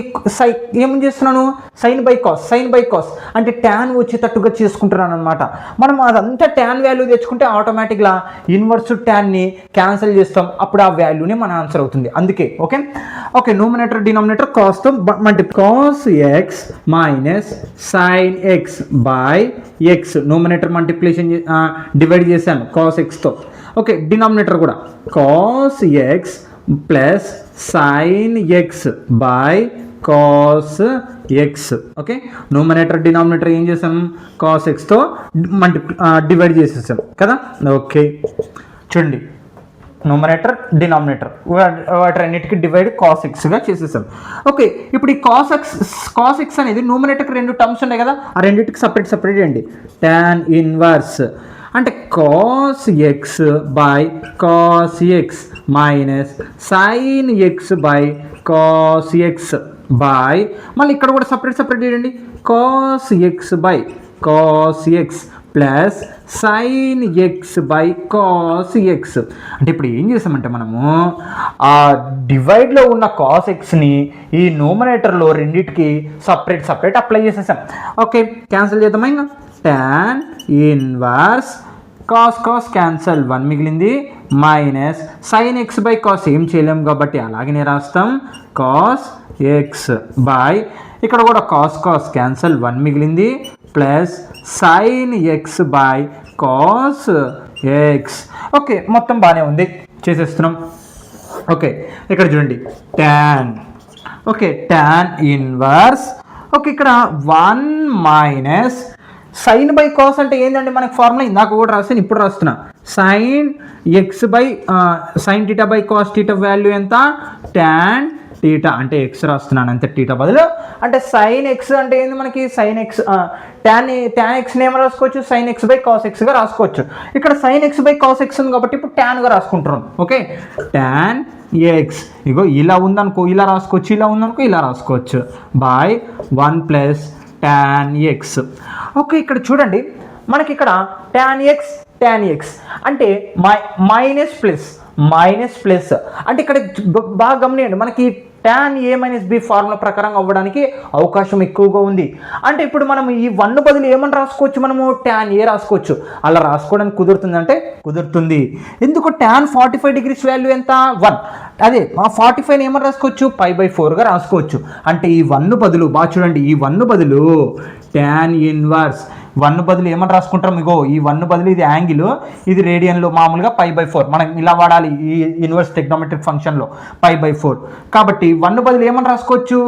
ఏం చేస్తున్నాను? sin బై కాస్ అంటే tan వచ్చేటట్టుగా చేసుకుంటున్నాను అనమాట. మనం అదంతా tan వాల్యూ తెచ్చుకుంటే ఆటోమేటిక్గా ఇన్వర్స్ ట్యాన్ని క్యాన్సిల్ చేస్తాం, అప్పుడు ఆ వాల్యూనే మన ఆన్సర్ అవుతుంది. అందుకే ఓకే న్యూమరేటర్ డినామినేటర్ కాస్తో cos x minus sin x by x numerator multiplication divide చేశాను cos xతో. ఓకే, డినామినేటర్ కూడా cos x plus sin x by cos x. Okay, numerator denominator ఏం చేసాం? cos xతో డివైడ్ చేసేసాం కదా. ఓకే, చూడండి న్యూమరేటర్ డినామినేటర్ వాటన్నిటికీ divide cos xగా చేసేసాం. Okay, ఇప్పుడు ఈ cos x అనేది న్యూమరేటర్కి 2 టర్మ్స్ ఉన్నాయి కదా, ఆ రెండింటికి సపరేట్ చేయండి. tan ఇన్వర్స్ అంటే cos x by cos x minus sin x by cos x by మళ్ళీ ఇక్కడ కూడా సపరేట్ చేయండి cos x by cos x plus sin x by cos x. అంటే ఇప్పుడు ఏం చేసామంటే మనము ఆ డివైడ్లో ఉన్న cos xని ఈ న్యూమరేటర్లో రెండింటికి సపరేట్ అప్లై చేసేసాం. ఓకే, క్యాన్సిల్ చేద్దామా? ఇంకా tan ఇన్వర్స్ cos క్యాన్సల్ 1 మిగిలింది minus sin x by cos ఏం చేయలేము కాబట్టి అలాగనే రాస్తాం cos x బై ఇక్కడ కూడా cos క్యాన్సల్ 1 మిగిలింది plus sin x by cos x. Okay, మొత్తం బాగానే ఉంది, చేసేస్తున్నాం. ఓకే, ఇక్కడ చూడండి tan. Okay, tan inverse. Okay, ఇక్కడ 1 మైనస్ సైన్ బై కాస్ అంటే ఏంటంటే మనకు ఫార్ములా ఇందాక కూడా రాస్తాను, ఇప్పుడు రాస్తున్నా. Sign X by sine theta by cos theta value ఎంత? tan టీటా అంటే ఎక్స్ రాస్తున్నాను అంతే, టీటా బదులు. అంటే సైన్ ఎక్స్ అంటే ఏంది మనకి? సైన్ ఎక్స్ tan ఎక్స్ని ఏమో రాసుకోవచ్చు, సైన్ ఎక్స్ బై కాస్ ఎక్స్గా రాసుకోవచ్చు. ఇక్కడ sine X by cos X ఉంది కాబట్టి ఇప్పుడు ట్యాన్గా రాసుకుంటున్నాం. ఓకే, tan ఎక్స్ ఇగో ఇలా ఉందనుకో ఇలా రాసుకోవచ్చు, ఇలా ఉందనుకో ఇలా రాసుకోవచ్చు, by 1 plus tan X. Okay, ఇక్కడ చూడండి మనకి ఇక్కడ tan ఎక్స్ అంటే మైనస్ ప్లస్ అంటే ఇక్కడ బాగా గమనియండి, మనకి tan a minus B formula ప్రకారం అవ్వడానికి అవకాశం ఎక్కువగా ఉంది. అంటే ఇప్పుడు మనం ఈ 1 బదులు ఏమని రాసుకోవచ్చు, మనము tan a రాసుకోవచ్చు. అలా రాసుకోవడానికి కుదురుతుందంటే కుదురుతుంది. ఎందుకు? tan 45 డిగ్రీస్ వాల్యూ ఎంత? 1. అదే ఆ 45 ఏమని రాసుకోవచ్చు? π/4గా రాసుకోవచ్చు. అంటే ఈ 1 బదులు బాగా చూడండి, ఈ 1 బదులు tan ఇన్వర్స్ 1 బదులు ఏమని రాసుకుంటాం? ఇగో ఈ 1 బదులు ఇది యాంగిల్, ఇది రేడియన్లో మామూలుగా π/4. మనం ఇలా వాడాలి ఈ ఇన్వర్స్ ట్రిగ్నోమెట్రిక్ ఫంక్షన్లో π/4. కాబట్టి 1 బదులు ఏమని రాసుకోవచ్చు?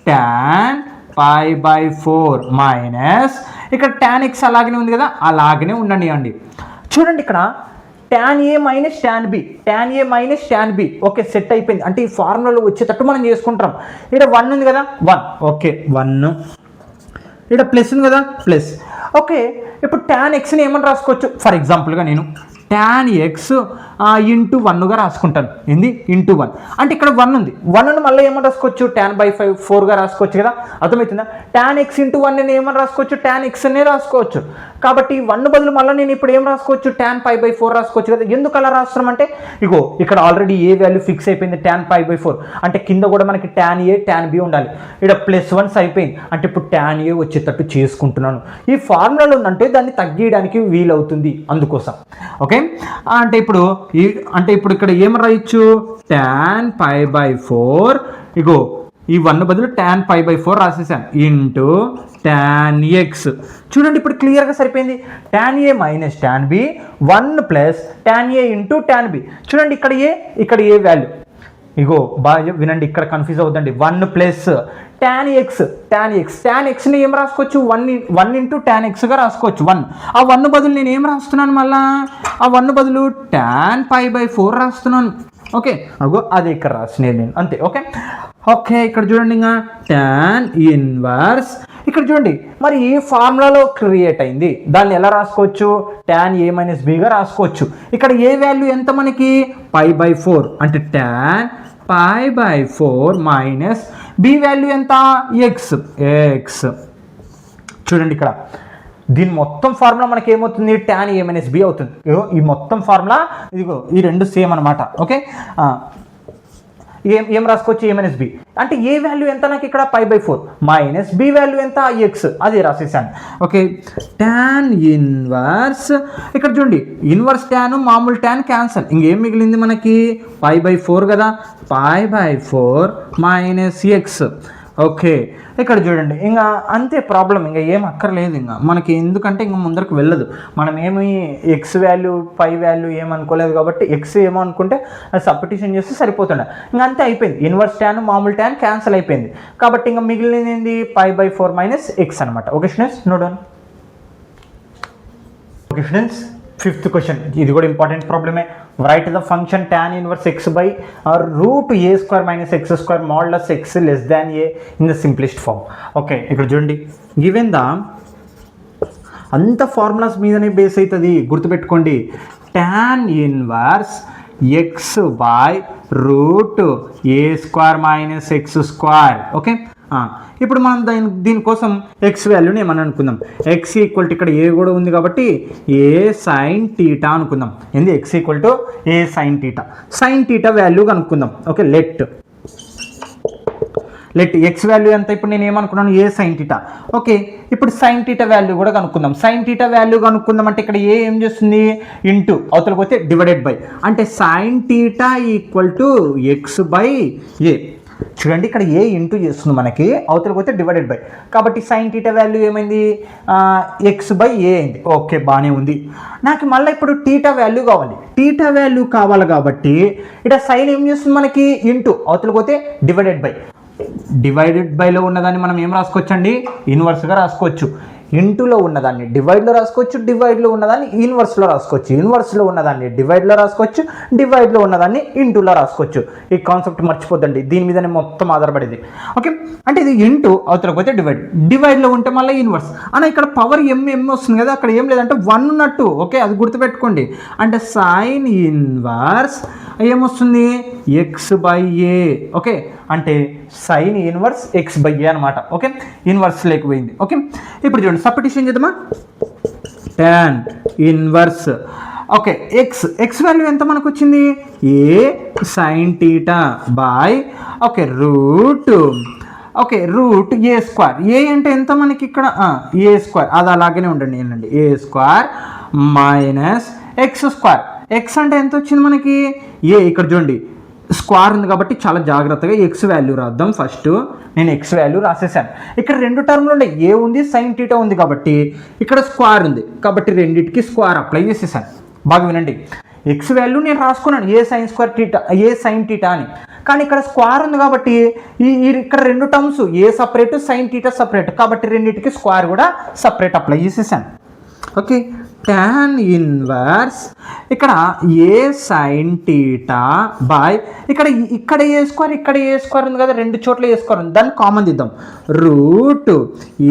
tan π/4 మైనస్ ఇక్కడ tan x అలాగనే ఉంది కదా, అలాగనే ఉండండి అండి. చూడండి ఇక్కడ tan a minus tan b okay set అయిపోయింది. అంటే ఈ ఫార్ములాలో వచ్చేటట్టు మనం చేసుకుంటాం. ఇక్కడ 1 ఉంది కదా, 1. ఓకే 1, ఇక్కడ ప్లస్ ఉంది కదా, ప్లస్. ఓకే, ఇప్పుడు tan ఎక్స్ని ఏమని రాసుకోవచ్చు? ఫర్ ఎగ్జాంపుల్గా నేను tan x ఇంటూ 1గా రాసుకుంటాను. ఏంది? ఇంటూ 1 అంటే ఇక్కడ 1 ఉంది, 1ను మళ్ళీ ఏమని రాసుకోవచ్చు? tan/4గా రాసుకోవచ్చు కదా, అర్థమవుతుందా? tan x ఇంటూ 1 నేను ఏమని రాసుకోవచ్చు? tan x అనే రాసుకోవచ్చు. కాబట్టి 1 బదులు మళ్ళీ నేను ఇప్పుడు ఏం రాసుకోవచ్చు? tan π/4 రాసుకోవచ్చు కదా. ఎందుకు అలా రాస్తున్నాం అంటే ఇగో ఇక్కడ ఆల్రెడీ ఏ వాల్యూ ఫిక్స్ అయిపోయింది, tan π/4 అంటే కింద కూడా మనకి tan a tan b ఉండాలి. ఇక్కడ +1 అయిపోయింది అంటే ఇప్పుడు tan a వచ్చేటట్టు చేసుకుంటున్నాను. ఈ ఫార్ములాలో ఉందంటే దాన్ని తగ్గించడానికి వీలవుతుంది, అందుకోసం. ఓకే, అంటే ఇప్పుడు ఇక్కడ ఏం రాయొచ్చు? tan π/4 ఇగో ఈ 1 బదులు tan π/4 రాసేసాను ఇంటూ tan x. చూడండి ఇప్పుడు క్లియర్గా సరిపోయింది. tan a minus tan b 1 plus tan a into tan b. చూడండి ఇక్కడ ఏ వాల్యూ ఇగో బాగా వినండి, ఇక్కడ కన్ఫ్యూజ్ అవుతుందండి. 1 ప్లస్ tan xని ఏం రాసుకోవచ్చు? 1 ఇంటూ tan xగా రాసుకోవచ్చు. 1 ఆ 1 బదులు నేను ఏం రాస్తున్నాను? మళ్ళా ఆ 1 బదులు tan π/4 రాస్తున్నాను. ఓకే, అగో అది ఇక్కడ రాసినాను నేను అంతే. ఓకే, ఇక్కడ చూడండి ఇంకా tan ఇన్వర్స్ ఇక్కడ చూడండి మరి ఈ ఫార్ములాలో క్రియేట్ అయింది, దాన్ని ఎలా రాసుకోవచ్చు? tan a మైనస్ బీగా రాసుకోవచ్చు. ఇక్కడ ఏ వాల్యూ ఎంత మనకి? π/4 అంటే tan π/4 మైనస్ బి వాల్యూ ఎంత? x. చూడండి ఇక్కడ దీని మొత్తం ఫార్ములా మనకి ఏమవుతుంది? tan a మైనస్ బి అవుతుంది. ఈ మొత్తం ఫార్ములా ఇదిగో ఈ రెండు సేమ్ అనమాట. ఓకే, ఏం రాసుకోవచ్చు? a మైనస్ బి అంటే ఏ వాల్యూ ఎంత నాకు ఇక్కడ? π/4 మైనస్ బి వాల్యూ ఎంత? x. అది రాసేసాను. ఓకే, tan ఇన్వర్స్ ఇక్కడ చూడండి, ఇన్వర్స్ tan మామూలు tan క్యాన్సల్, ఇంకేం మిగిలింది మనకి? π/4 కదా, π/4 మైనస్ x. ఓకే, ఇక్కడ చూడండి ఇంకా అంతే ప్రాబ్లం, ఇంకా ఏం అక్కర్లేదు ఇంకా మనకి, ఎందుకంటే ఇంకా ముందరకు వెళ్ళదు. మనం ఏమి ఎక్స్ వాల్యూ పై వాల్యూ ఏమనుకోలేదు కాబట్టి ఎక్స్ ఏమో అనుకుంటే అది సబ్స్టిట్యూషన్ చేస్తే సరిపోతుండే. ఇంకా అంతే అయిపోయింది. ఇన్వర్స్ ట్యాన్ మామూలు ట్యాన్ క్యాన్సిల్ అయిపోయింది కాబట్టి ఇంకా మిగిలినది ఏంది? π/4 మైనస్ ఎక్స్ అనమాట. Okay students, note down. Okay students, fifth question, ఇది కూడా ఇంపార్టెంట్ ప్రాబ్లమే. Right the function tan inverse x by √a² minus x² modulus x less than a in the simplest form. Okay, ఇక్కడ చూడండి, given the అంత formulas మీదనే base అవుతుంది, గుర్తుపెట్టుకోండి. tan inverse x by √a² minus x². Okay, ఇప్పుడు మనం దీనికోసం X వాల్యూని ఏమని అనుకుందాం. ఎక్స్ ఈక్వల్ టు ఇక్కడ ఏ కూడా ఉంది కాబట్టి ఏ సైన్ టీటా అనుకుందాం. ఏంది? X equal to A sine theta. Sine theta value కనుక్కుందాం. ఓకే, లెట్ ఎక్స్ వాల్యూ ఎంత? ఇప్పుడు నేను ఏమనుకున్నాను? ఏ సైన్ టీటా. ఓకే, ఇప్పుడు సైన్ టీటా వాల్యూ కూడా కనుక్కుందాం. సైన్ టీటా వాల్యూ కనుక్కుందాం అంటే ఇక్కడ ఏ ఏం చేస్తుంది? ఇంటూ అవతల పోతే డివైడెడ్ బై, అంటే sine theta equal to x by a. చూడండి ఇక్కడ ఏ ఇంటూ చేస్తుంది మనకి, అవతలకి పోతే డివైడెడ్ బై, కాబట్టి సైన్ టీటా వాల్యూ ఏమైంది ఎక్స్ బై ఏ అయింది. ఓకే బాగానే ఉంది. నాకు మళ్ళీ ఇప్పుడు టీటా వాల్యూ కావాలి. టీటా వాల్యూ కావాలి కాబట్టి ఇక్కడ సైన్ ఏం చేస్తుంది మనకి ఇంటూ, అవతలకి పోతే డివైడెడ్ బై. డివైడెడ్ బైలో ఉన్నదాన్ని మనం ఏం రాసుకోవచ్చు అండి, ఇన్వర్స్గా రాసుకోవచ్చు. ఇంటూలో ఉన్నదాన్ని డివైడ్లో రాసుకోవచ్చు, డివైడ్లో ఉన్నదాన్ని ఇన్వర్స్లో రాసుకోవచ్చు, ఇన్వర్స్లో ఉన్నదాన్ని డివైడ్లో రాసుకోవచ్చు, డివైడ్లో ఉన్నదాన్ని ఇంటూలో రాసుకోవచ్చు. ఈ కాన్సెప్ట్ మర్చిపోద్దండి, దీని మీదనే మొత్తం ఆధారపడేది. ఓకే, అంటే ఇది ఇంటూ అవతలకు పోతే డివైడ్, డివైడ్లో ఉంటే మళ్ళీ ఇన్వర్స్ అన్న. ఇక్కడ పవర్ ఎం వస్తుంది కదా, అక్కడ ఏం లేదంటే 1 ఉన్నట్టు. ఓకే, అది గుర్తుపెట్టుకోండి. అంటే సైన్ ఇన్వర్స్ ఏమొస్తుంది ఎక్స్ బై ఏ. ఓకే, అంటే సైన్ ఇన్వర్స్ ఎక్స్ బై ఏ అనమాట. ఓకే, ఇన్వర్స్ లేకపోయింది. ఓకే, ఇప్పుడు చూడండి సబ్స్టిట్యూషన్ చేద్దామా. tan inverse okay x value ఎంత మనకు వచ్చింది, a sine theta by okay root a square. A అంటే ఎంత మనకి ఇక్కడ ఏ స్క్వేర్, అది అలాగనే ఉండండి ఏంటండి, a square minus x square. X అంటే ఎంత వచ్చింది మనకి ఏ, ఇక్కడ చూడండి స్క్వేర్ ఉంది కాబట్టి చాలా జాగ్రత్తగా ఎక్స్ వాల్యూ రాద్దాం. ఫస్ట్ నేను ఎక్స్ వాల్యూ రాసేసాను. ఇక్కడ 2 టర్మ్లు ఉన్నాయి, ఏ ఉంది సైన్ టీటా ఉంది కాబట్టి ఇక్కడ స్క్వేర్ ఉంది కాబట్టి రెండింటికి స్క్వేర్ అప్లై చేసేసాను. బాగా వినండి, ఎక్స్ వాల్యూ నేను రాసుకున్నాను ఏ సైన్ టీటా అని, కానీ ఇక్కడ స్క్వేర్ ఉంది కాబట్టి ఇక్కడ 2 టర్మ్స్ ఏ సపరేట్ సైన్ టీటా సపరేట్ కాబట్టి రెండింటికి స్క్వేర్ కూడా సపరేట్ అప్లై చేసేసాను. ఓకే, tan ఇన్వర్స్ ఇక్కడ ఏ సైన్ టీటా బై ఇక్కడ ఏ స్క్వేర్ ఉంది కదా, 2 చోట్ల ఏ స్క్వేర్ ఉంది, దాన్ని కామన్ తీద్దాం, రూట్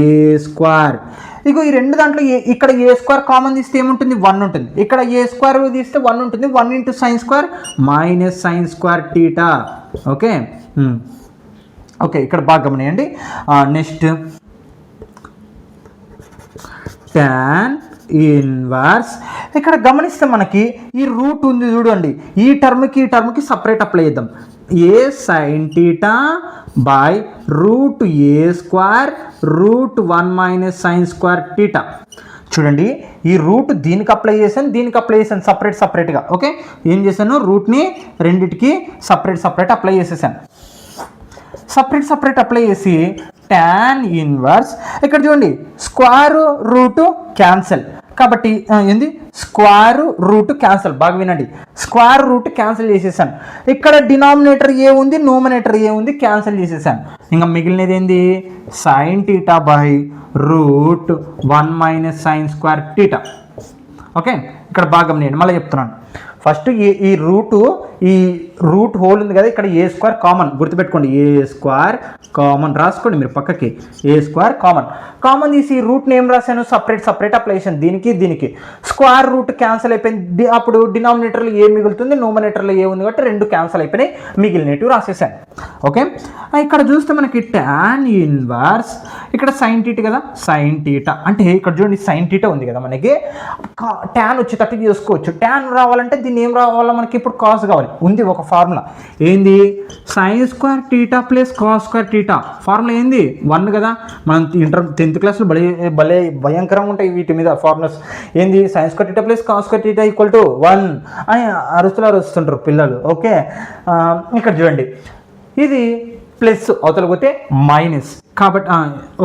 ఏ స్క్వేర్. ఇగో ఈ 2 దాంట్లో ఇక్కడ ఏ స్క్వేర్ కామన్ తీస్తే ఏముంటుంది 1 ఉంటుంది, ఇక్కడ ఏ స్క్వేర్ తీస్తే 1 ఉంటుంది, 1 into sine square minus sine square theta. Okay okay, ఇక్కడ బాగా గమనియండి. నెక్స్ట్ tan ఇన్వర్స్ ఇక్కడ గమనిస్తే మనకి ఈ రూట్ ఉంది చూడండి, ఈ టర్మ్కి సపరేట్ అప్లై చేద్దాం. A sine theta by root a square root 1 minus sine square theta. చూడండి ఈ రూట్ దీనికి అప్లై చేశాను సపరేట్గా. ఓకే, ఏం చేశాను రూట్ని రెండింటికి సపరేట్ అప్లై చేసేసాను. సపరేట్ అప్లై చేసి tan ఇన్వర్స్ ఇక్కడ చూడండి స్క్వేర్ రూట్ క్యాన్సల్ కాబట్టి ఏంది స్క్వేర్ రూట్ క్యాన్సల్. బాగా వినండి, స్క్వేర్ రూట్ క్యాన్సల్ చేసేసాను. ఇక్కడ డినామినేటర్ ఏ ఉంది, నోమినేటర్ ఏ ఉంది, క్యాన్సల్ చేసేసాను. ఇంకా మిగిలినది ఏంది sign theta by route 1 minus sine square theta. Okay, ఇక్కడ బాగా గమనియండి, మళ్ళీ చెప్తున్నాను. ఫస్ట్ ఈ రూట్ హోల్ ఉంది కదా, ఇక్కడ ఏ స్క్వేర్ కామన్ గుర్తుపెట్టుకోండి, ఏ స్క్వేర్ కామన్ రాసుకోండి మీరు పక్కకి, ఏ స్క్వేర్ కామన్ తీసి రూట్ నేమ్ రాశాను, సపరేట్ అప్లై చేశాను దీనికి. స్క్వేర్ రూట్ క్యాన్సిల్ అయిపోయింది, అప్పుడు డినామినేటర్లో ఏ మిగులుతుంది, నోమినేటర్లో ఏ ఉంది కాబట్టి 2 క్యాన్సిల్ అయిపోయినాయి, మిగిలినట్టు రాసేసాను. ఓకే, ఇక్కడ చూస్తే మనకి tan ఇన్వర్స్ ఇక్కడ సైన్ టీటా కదా, సైన్ టీటా అంటే ఇక్కడ చూడండి సైన్ టీటా ఉంది కదా, మనకి tan వచ్చేటట్టు చేసుకోవచ్చు. tan రావాలంటే దీన్ని ఏం రావాలో మనకి ఇప్పుడు కాస్ కావాలి, ఉంది ఒక ఫార్ములా ఏంది sign square theta plus cos square theta. Formula ఏంది 1 కదా, మనం 10th క్లాస్లో భలే భయంకరంగా ఉంటాయి వీటి మీద ఫార్ములాస్. ఏంది sign square theta plus cos square theta equal to 1 అని అరుస్తుంటారు పిల్లలు. ఓకే, ఇక్కడ చూడండి ఇది ప్లస్ అవతలకు పోతే మైనస్ కాబట్టి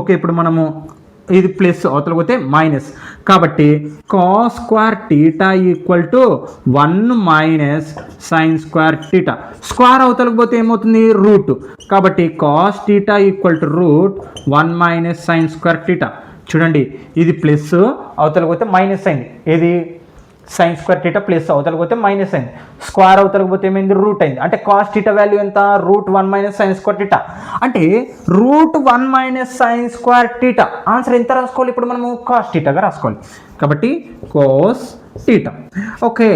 ఓకే, ఇప్పుడు మనము ఇది ప్లస్ అవతలకు పోతే మైనస్ కాబట్టి cos square theta equal to 1 minus sine square theta. Square అవతలకు పోతే ఏమవుతుంది రూట్ కాబట్టి cos theta equal to root 1 minus sine square theta. చూడండి ఇది ప్లస్ అవతలకు పోతే మైనస్ అయింది, ఏది సైన్ స్క్వేర్ టీటా ప్లస్ అవతలకు పోతే మైనస్ అయింది, స్క్వేర్ అవతలకు పోతే ఏమైంది రూట్ అయింది. అంటే కాస్ టీటా వాల్యూ ఎంత root 1 minus sine square theta, అంటే root 1 minus sine square theta. Answer ఎంత రాసుకోవాలి ఇప్పుడు మనము కాస్ టీటాగా రాసుకోవాలి కాబట్టి కోస్ టీటా. ఓకే,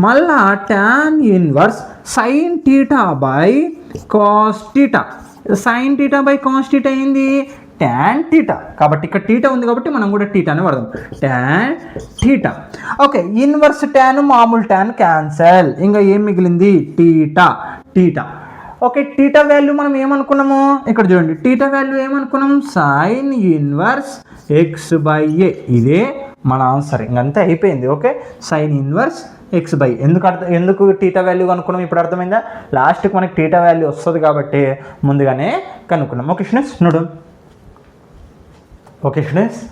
మళ్ళా tan inverse sine theta by cos theta. Sine theta by cos theta ఏంది tan టీటా కాబట్టి ఇక్కడ టీటా ఉంది కాబట్టి మనం కూడా టీటాని వాడదాం, tan theta. Okay, inverse tan మామూలు tan క్యాన్సల్, ఇంకా ఏం మిగిలింది టీటా. ఓకే, టీటా వాల్యూ మనం ఏమనుకున్నాము ఇక్కడ చూడండి, టీటా వాల్యూ ఏమనుకున్నాం sine inverse x by a. ఇదే మన ఆన్సర్, ఇంకంతే అయిపోయింది. Okay, sine inverse x by ఎందుకు టీటా వాల్యూ కనుక్కున్నాం ఇప్పుడు అర్థమైందా? లాస్ట్కి మనకి టీటా వాల్యూ వస్తుంది కాబట్టి ముందుగానే కనుక్కున్నాం. ఓకే స్టూడెంట్స్, నోడు. Okay students,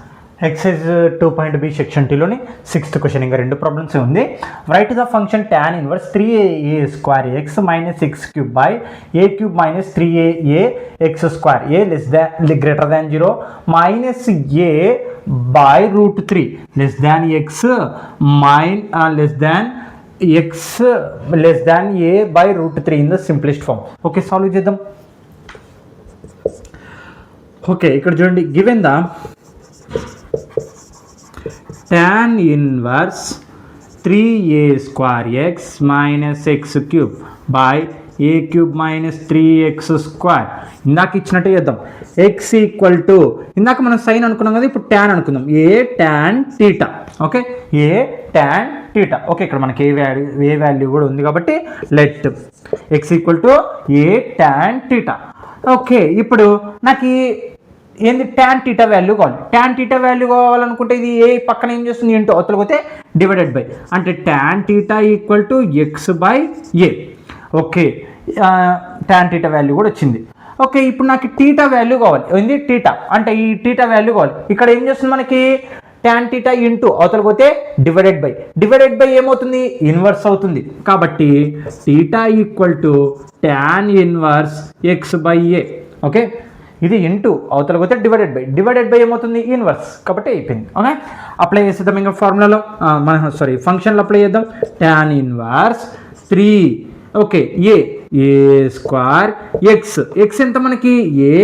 exercise 2.b section 2లోని 6th క్వశ్చన్. ఇంకా 2 ప్రాబ్లమ్స్ ఉంది. Write the function tan inverse 3a² x minus x cube by a³ minus 3a x square a less than greater than 0 minus a by root 3 less than x less than x less than a by root 3 in the simplest form. Okay, solve చేద్దాం. Okay, ఇక్కడ చూడండి, given the tan inverse 3a² x minus x cube by a³ minus 3x square. ఇందాక ఇచ్చినట్టు చేద్దాం. x equal to ఇందాక మనం sign అనుకున్నాం కదా, ఇప్పుడు tan అనుకుందాం. a tan θ. Okay, a tan θ. Okay, ఇక్కడ మనకి ఏ వాల్యూ కూడా ఉంది కాబట్టి let x equal to a tan θ. Okay, ఇప్పుడు నాకు ఏంది tan θ వాల్యూ కావాలి. tan θ వాల్యూ కావాలనుకుంటే ఇది ఏ పక్కన ఏం చేస్తుంది, ఇంటూ అవతల పోతే డివైడెడ్ బై, అంటే tan θ equal to x by a. Okay, tan θ value కూడా వచ్చింది. ఓకే, ఇప్పుడు నాకు θ వాల్యూ కావాలి. ఏంది θ అంటే ఈ θ వాల్యూ కావాలి. ఇక్కడ ఏం చేస్తుంది మనకి tan θ ఇంటూ అవతల పోతే డివైడెడ్ బై ఏమవుతుంది, ఇన్వర్స్ అవుతుంది. కాబట్టి θ equal to tan inverse x by a. Okay, ఇది ఇంటూ అవతల పోతే డివైడెడ్ బై ఏమవుతుంది, ఇన్వర్స్. కాబట్టి అయిపోయింది. ఓకే, అప్లై చేసేద్దాం. ఇంకా ఫార్ములాలో ఫంక్షన్లో అప్లై చేద్దాం. tan inverse 3 okay a square x ఎంత మనకి ఏ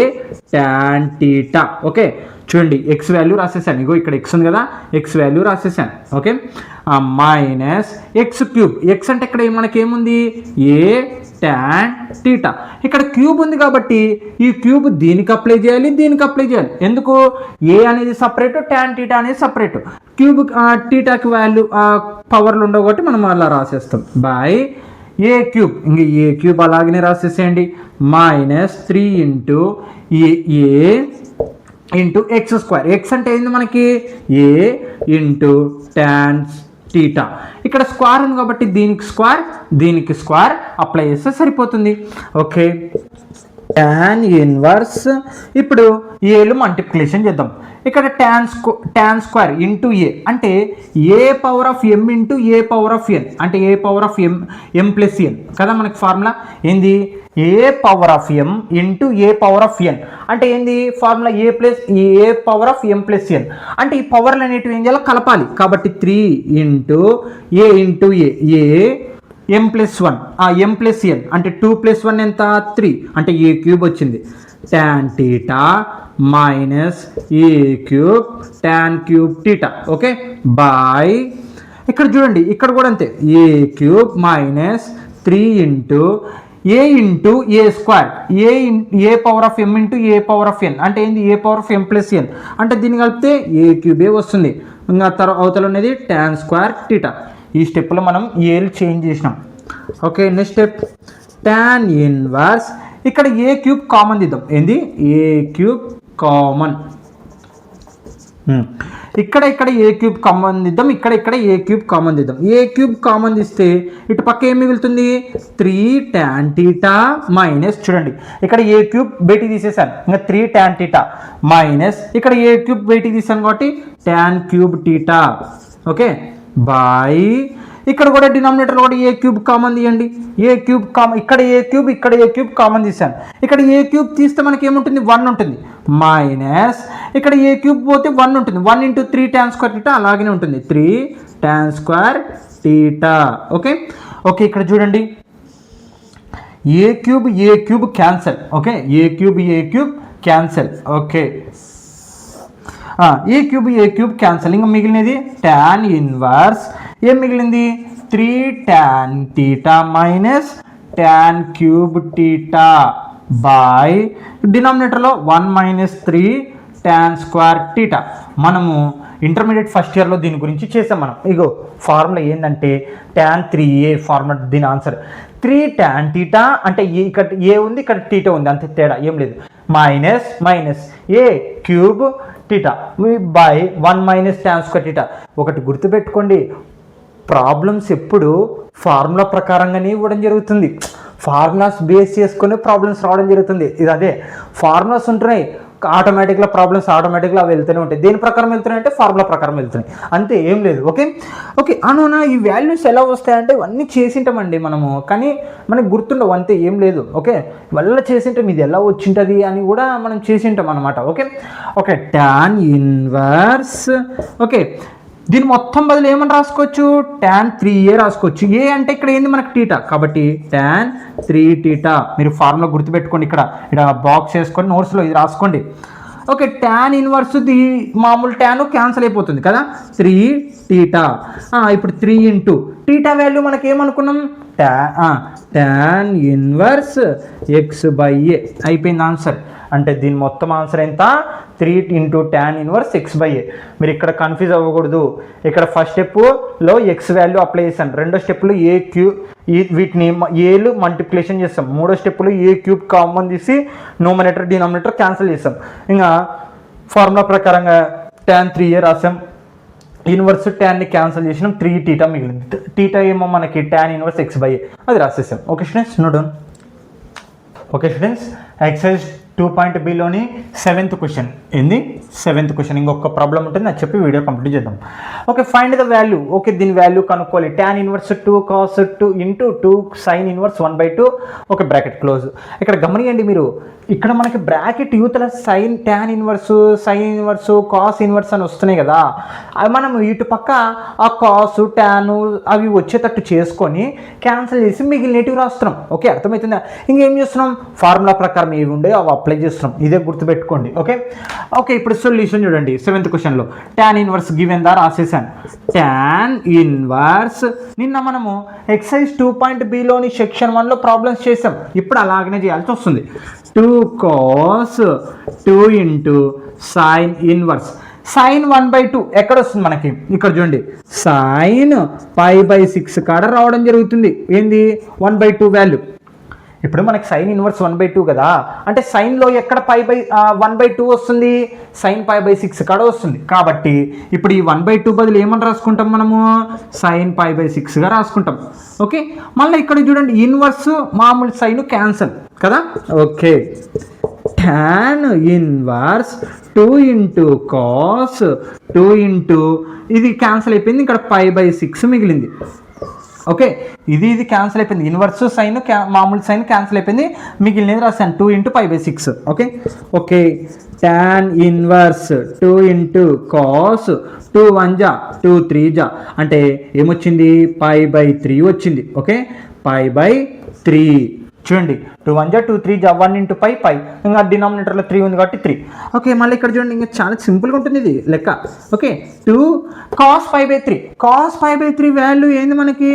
tan θ. ఓకే, చూడండి ఎక్స్ వాల్యూ రాసేసాను. ఇగో ఇక్కడ ఎక్స్ ఉంది కదా, ఎక్స్ వాల్యూ రాసేసాను. Okay, minus x cube. X అంటే ఇక్కడ మనకి ఏముంది, ఏ tan θ. ఇక్కడ క్యూబ్ ఉంది కాబట్టి ఈ క్యూబ్ దీనికి అప్లై చేయాలి, దీనికి అప్లై చేయాలి. ఎందుకు, ఏ అనేది సపరేట్, tan θ అనేది సపరేట్. క్యూబ్ టీటాకి వాల్యూ పవర్లు ఉండవు కాబట్టి మనం అలా రాసేస్తాం. బై ఏ క్యూబ్, ఇంక ఏ క్యూబ్ అలాగనే రాసేసేయండి. మైనస్ 3 ఇంటూ ఏ ఇంటూ ఎక్స్ స్క్వేర్. ఎక్స్ అంటే ఏంది మనకి, ఏ ఇంటూ tan θ. ఇక్కడ స్క్వేర్ ఉంది కాబట్టి దీనికి స్క్వేర్ అప్లై చేస్తే సరిపోతుంది. ఓకే, tan ఇన్వర్స్ ఇప్పుడు ఏలు మల్టిప్లికేషన్ చేద్దాం. ఇక్కడ tan స్క్వేర్ ఇంటూ ఏ అంటే a power of m into a power of n, అంటే a power of m plus n కదా మనకి ఫార్ములా. ఏంది, a power of m into a power of n అంటే ఏంది formula, a power of m plus n. అంటే ఈ పవర్లు అనేటివి ఏం చేయాలో కలపాలి. కాబట్టి 3 into a m plus 1 m plus n అంటే 2 + 1 ఎంత 3 అంటే ఏ క్యూబ్ వచ్చింది. tan θ minus a cube tan cube θ. Okay, by ఇక్కడ చూడండి, ఇక్కడ కూడా అంతే, a cube minus 3 into a square, a power of m into a power of n అంటే ఏంది, a power of m plus n అంటే దీన్ని కలిపితే ఏ క్యూబే వస్తుంది. ఇంకా అవతల అనేది tan స్క్వేర్ θ. ఈ స్టెప్లో మనం ఏలు చేంజ్ చేసినాం. Okay, next step tan inverse. ఇక్కడ ఏ క్యూబ్ కామన్ తీద్దాం. ఏంది, ఏ క్యూబ్ కామన్. ఇక్కడ ఏ క్యూబ్ కామన్ తీద్దాం, ఇక్కడ ఏ క్యూబ్ కామన్ తీద్దాం. ఏ క్యూబ్ కామన్ తీస్తే ఇటు పక్క ఏం మిగులుతుంది, 3 tan θ మైనస్, చూడండి ఇక్కడ ఏ క్యూబ్ బయటికి తీసేసాను, ఇంకా 3 tan θ మైనస్ ఇక్కడ ఏ క్యూబ్ బయటికి తీసాను కాబట్టి tan క్యూబ్ θ. ఓకే, బై ఇక్కడ కూడా డినామినేటర్లో కూడా ఏ క్యూబ్ కామన్ తీయండి. ఏ క్యూబ్ ఇక్కడ ఏ క్యూబ్ కామన్ తీసాను. ఇక్కడ ఏ క్యూబ్ తీస్తే మనకి ఏముంటుంది, 1 ఉంటుంది. మైనస్ ఇక్కడ ఏ క్యూబ్ పోతే 1 ఉంటుంది. 1 ఇంటూ 3 tan స్క్వేర్ θ అలాగనే ఉంటుంది, 3 tan స్క్వేర్ θ. ఓకే, ఇక్కడ చూడండి a cube cancel. Okay, a cube cancel. Okay, a cube cancel. ఇంకా మిగిలినది tan ఇన్వర్స్ ఏం మిగిలింది, 3 tan θ minus tan cube θ by డినామినేటర్లో 1 మైనస్ 3 tan స్క్వేర్ θ. మనము ఇంటర్మీడియట్ ఫస్ట్ ఇయర్లో దీని గురించి చేసాం మనం. ఇగో ఫార్ములా ఏంటంటే tan 3a ఫార్ములా, దీని ఆన్సర్ 3 tan θ అంటే ఇక్కడ ఏ ఉంది, ఇక్కడ θ ఉంది, అంతే తేడా ఏం లేదు. Minus a cube θ by 1 minus tan square θ. ఒకటి గుర్తుపెట్టుకోండి, ప్రాబ్లమ్స్ ఎప్పుడు ఫార్ములా ప్రకారంగానే ఇవ్వడం జరుగుతుంది. ఫార్ములాస్ బేస్ చేసుకునే ప్రాబ్లమ్స్ రావడం జరుగుతుంది. ఇది అదే ఫార్ములాస్ ఉంటున్నాయి, ఆటోమేటిక్గా ప్రాబ్లమ్స్ ఆటోమేటిక్గా అవి వెళ్తూనే ఉంటాయి. దేని ప్రకారం వెళ్తున్నాయి అంటే ఫార్ములా ప్రకారం వెళ్తున్నాయి, అంతే, ఏం లేదు. ఓకే ఓకే అవునా, ఈ వాల్యూస్ ఎలా వస్తాయంటే ఇవన్నీ చేసింటామండి మనము, కానీ మనకు గుర్తుండవు, అంతే, ఏం లేదు. ఓకే వల్ల చేసింటాం, ఇది ఎలా వచ్చింటుంది అని కూడా మనం చేసింటాం అనమాట. Okay okay tan inverse, okay దీని మొత్తం బదులు ఏమని రాసుకోవచ్చు, tan 3a రాసుకోవచ్చు. ఏ అంటే ఇక్కడ ఏంది మనకు టీటా, కాబట్టి tan 3θ. మీరు ఫార్ములా గుర్తుపెట్టుకోండి, ఇక్కడ బాక్స్ వేసుకొని నోట్స్లో ఇది రాసుకోండి. ఓకే tan ఇన్వర్స్ మామూలు ట్యాన్ క్యాన్సిల్ అయిపోతుంది కదా, 3θ. ఇప్పుడు 3 ఇంటూ టీటా వాల్యూ మనకి ఏమనుకున్నాం, tan ఇన్వర్స్ x/a అయిపోయింది ఆన్సర్. అంటే దీని మొత్తం ఆన్సర్ ఎంత, 3 ఇంటూ tan ఇన్వర్స్ x/a. మీరు ఇక్కడ కన్ఫ్యూజ్ అవ్వకూడదు. ఇక్కడ ఫస్ట్ స్టెప్లో ఎక్స్ వాల్యూ అప్లై చేశాను, రెండో స్టెప్లో వీటిని ఏలు మల్టిప్లికేషన్ చేస్తాం, మూడో స్టెప్లో a³ కామన్ తీసి న్యూమరేటర్ డినామినేటర్ క్యాన్సిల్ చేస్తాం. ఇంకా ఫార్ములా ప్రకారంగా tan 3a రాసాం, ఇన్వర్స్ ట్యాన్ని క్యాన్సిల్ చేసినాం, 3θ మిగిలింది. టీటా ఏమో మనకి tan ఇన్వర్స్ x/a, అది రాసేసాం. Okay students, note down. Okay students, exercise 2.bలోని 7th క్వశ్చన్ ఏంది, 7th క్వశ్చన్. ఇంకొక ప్రాబ్లం ఉంటుంది, అది చెప్పి వీడియో కంప్లీట్ చేద్దాం. Okay find the value. Okay దీని వాల్యూ కనుక్కోవాలి. tan ఇన్వర్స్ 2 cos 2 ఇంటూ 2 sin inverse 1/2. Okay bracket close. ఇక్కడ గమనియండి మీరు, ఇక్కడ మనకి బ్రాకెట్ యూతల sine tan inverse, sin inverse, cos inverse అని వస్తున్నాయి కదా, అవి మనం ఇటు పక్క ఆ కాస్ ట్యాన్ అవి వచ్చేటట్టు చేసుకొని క్యాన్సిల్ చేసి మిగిలినటివి రాస్తున్నాం. ఓకే అర్థమవుతుందా? ఇంకేం చేస్తున్నాం, ఫార్ములా ప్రకారం ఏవి ఉండే అవి అప్లై చేస్తున్నాం, ఇదే గుర్తుపెట్టుకోండి. ఓకే ఓకే ఇప్పుడు సొల్యూషన్ చూడండి. 7th క్వశ్చన్లో tan ఇన్వర్స్ గివెన్ దా రాసేసాను. tan ఇన్వర్స్ నిన్న మనము ఎక్సైజ్ 2.bలోని సెక్షన్ 1లో ప్రాబ్లమ్స్ చేసాం, ఇప్పుడు అలాగనే చేయాల్సి వస్తుంది. 2 cos 2 into sin inverse. sin 1/2 ఎక్కడ వస్తుంది మనకి, ఇక్కడ చూడండి, sin π/6 కాడ రావడం జరుగుతుంది. ఏంది 1/2 వాల్యూ. ఇప్పుడు మనకి sin ఇన్వర్స్ 1/2 కదా, అంటే సైన్లో ఎక్కడ 1/2 వస్తుంది, sin π/6 కాడ వస్తుంది. కాబట్టి ఇప్పుడు ఈ 1/2 బదులు ఏమని రాసుకుంటాం మనము, sin π/6గా రాసుకుంటాం. ఓకే మళ్ళీ ఇక్కడ చూడండి, ఇన్వర్స్ మామూలు సైన్ క్యాన్సల్ కదా. Okay tan inverse 2 into cos 2 into ఇది క్యాన్సిల్ అయిపోయింది, ఇక్కడ π/6 మిగిలింది. ఓకే ఇది క్యాన్సిల్ అయిపోయింది, ఇన్వర్స్ సైన్ మామూలు సైన్ క్యాన్సిల్ అయిపోయింది, మిగిలినది రాశాను 2 into π/6. Okay okay tan inverse 2 into cos 2 1 జా 2 3 జా అంటే ఏమొచ్చింది, π/3 వచ్చింది. ఓకే π/3 చూడండి, 2 1 జా 2 3 జా 1 ఇంటూ π, ఇంకా డినామినేటర్లో 3 ఉంది కాబట్టి 3. ఓకే మళ్ళీ ఇక్కడ చూడండి, ఇంకా చాలా సింపుల్గా ఉంటుంది ఇది లెక్క. ఓకే 2 cos π/3, cos π/3 వాల్యూ ఏంది మనకి,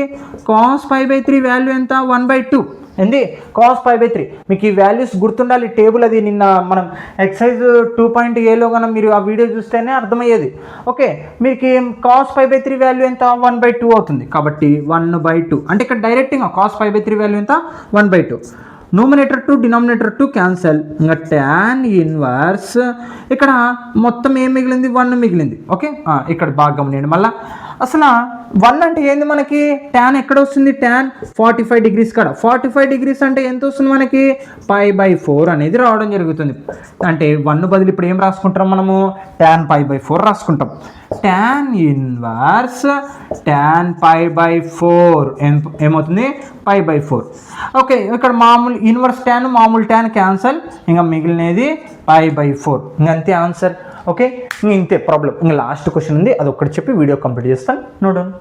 cos π/3 వాల్యూ ఎంత, 1/2 ఏంది cos π/3. మీకు ఈ వాల్యూస్ గుర్తుండాలి, టేబుల్ అది నిన్న మనం ఎక్సైజ్ 2.aలో కనుక మీరు ఆ వీడియో చూస్తేనే అర్థమయ్యేది. ఓకే మీకు cos π/3 వాల్యూ ఎంత, 1/2 అవుతుంది, కాబట్టి 1/2 అంటే ఇక్కడ డైరెక్ట్గా cos π/3 వాల్యూ ఎంత, 1/2. న్యూమరేటర్ 2 డినామినేటర్ 2 క్యాన్సల్, ఇంకా tan ఇన్వర్స్ ఇక్కడ మొత్తం ఏం మిగిలింది, 1 మిగిలింది. ఓకే ఇక్కడ బాగా గమనించండి. మళ్ళీ అసలు 1 అంటే ఏంది మనకి, tan ఎక్కడ వస్తుంది, tan 45 degrees కాడ. 45 degrees అంటే ఎంత వస్తుంది మనకి, π/4 అనేది రావడం జరుగుతుంది. అంటే 1 బదులు ఇప్పుడు ఏం రాసుకుంటాం మనము, tan π/4 రాసుకుంటాం. tan ఇన్వర్స్ tan π/4 ఏమవుతుంది, π/4. ఓకే ఇక్కడ మామూలు ఇన్వర్స్ ట్యాన్ మామూలు ట్యాన్ క్యాన్సల్, ఇంకా మిగిలినది π/4, ఇంక అంతే ఆన్సర్. ఓకే ఇంతే ప్రాబ్లం. ఇంకా లాస్ట్ క్వశ్చన్ ఉంది, అది ఒక్కటి చెప్పి వీడియో కంప్లీట్ చేస్తాను, నోట్ డౌన్.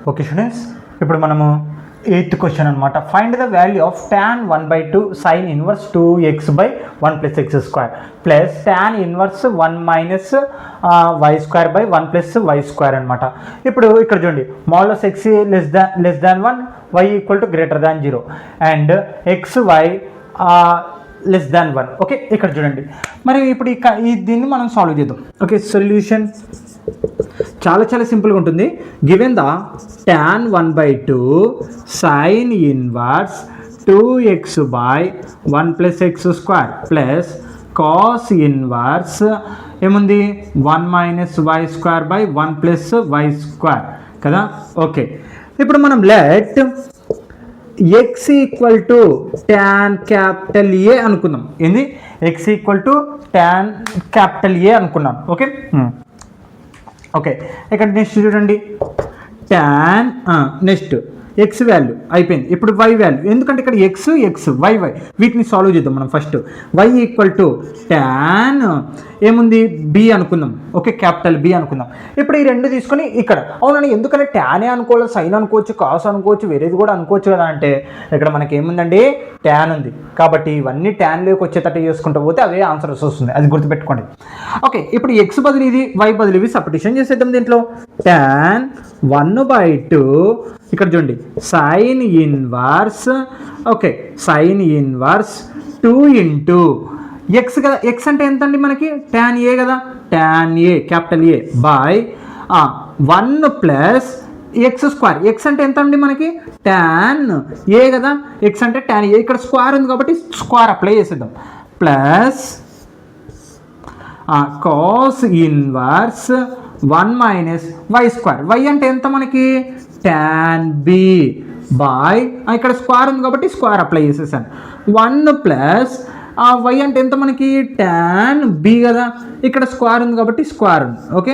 ఓకే స్టూడెంట్స్, ఇప్పుడు మనము 8th క్వశ్చన్ అనమాట. Find the value of tan 1/2 sin ఇన్వర్స్ 2x/1 + x² plus tan inverse 1 - y² 1 + y² అనమాట. ఇప్పుడు ఇక్కడ చూడండి, modulus x less than 1, y greater than 0 and xy less than 1. Okay ఇక్కడ చూడండి, మరి ఇప్పుడు దీన్ని మనం సాల్వ్ చేద్దాం. ఓకే సొల్యూషన్ చాలా సింపుల్గా ఉంటుంది. గివెన్ ద tan 1/2 sin ఇన్వర్స్ 2x/1 + x² plus cos inverse ఏముంది 1 minus Y square by 1 plus Y square కదా. ఓకే, ఇప్పుడు మనం let X equal to tan capital A అనుకుందాం. ఏంది X equal to tan capital A అనుకున్నాం. ఓకే ఓకే, ఇక్కడ next చూడండి ట్యాన్ నెక్స్ట్ ఎక్స్ వాల్యూ అయిపోయింది. ఇప్పుడు వై వాల్యూ, ఎందుకంటే ఇక్కడ ఎక్స్ ఎక్స్ వై వై వీటిని సాల్వ్ చేద్దాం మనం. First y equal to tan ఏముంది బి అనుకుందాం. ఓకే, క్యాపిటల్ బి అనుకుందాం. ఇప్పుడు ఈ రెండు తీసుకొని ఇక్కడ అవునండి ఎందుకంటే ట్యానే అనుకోవాలి, సైన్ అనుకోవచ్చు, కాస్ అనుకోవచ్చు, వేరేది కూడా అనుకోవచ్చు కదా అంటే ఇక్కడ మనకి ఏముందండి ట్యాన్ ఉంది కాబట్టి ఇవన్నీ ట్యాన్లోకి వచ్చేటట్టు చేసుకుంటూ పోతే అవే ఆన్సర్స్ వస్తుంది, అది గుర్తుపెట్టుకోండి. ఓకే, ఇప్పుడు ఎక్స్ బదులు ఇది వై బదులు ఇవి సబ్స్టిట్యూషన్ చేసేద్దాం. దీంట్లో ట్యాన్ 1/2 ఇక్కడ చూడండి sine inverse. Okay, sine inverse 2 into X కదా, ఎక్స్ అంటే ఎంత అండి మనకి ట్యాన్ ఏ కదా, tan A capital A by 1 plus X square. X అంటే ఎంత అండి మనకి ట్యాన్ ఏ కదా, ఎక్స్ అంటే ట్యాన్ ఏ, ఇక్కడ స్క్వేర్ ఉంది కాబట్టి స్క్వేర్ అప్లై చేసేద్దాం. Plus cos inverse 1 minus Y square. Y అంటే ఎంత మనకి ట్యాన్ బి బై ఇక్కడ స్క్వేర్ ఉంది కాబట్టి స్క్వేర్ అప్లై చేసేసాను. 1 ప్లస్ వై అంటే ఎంత మనకి ట్యాన్ బి కదా, ఇక్కడ స్క్వేర్ ఉంది కాబట్టి స్క్వేర్ ఉంది. ఓకే,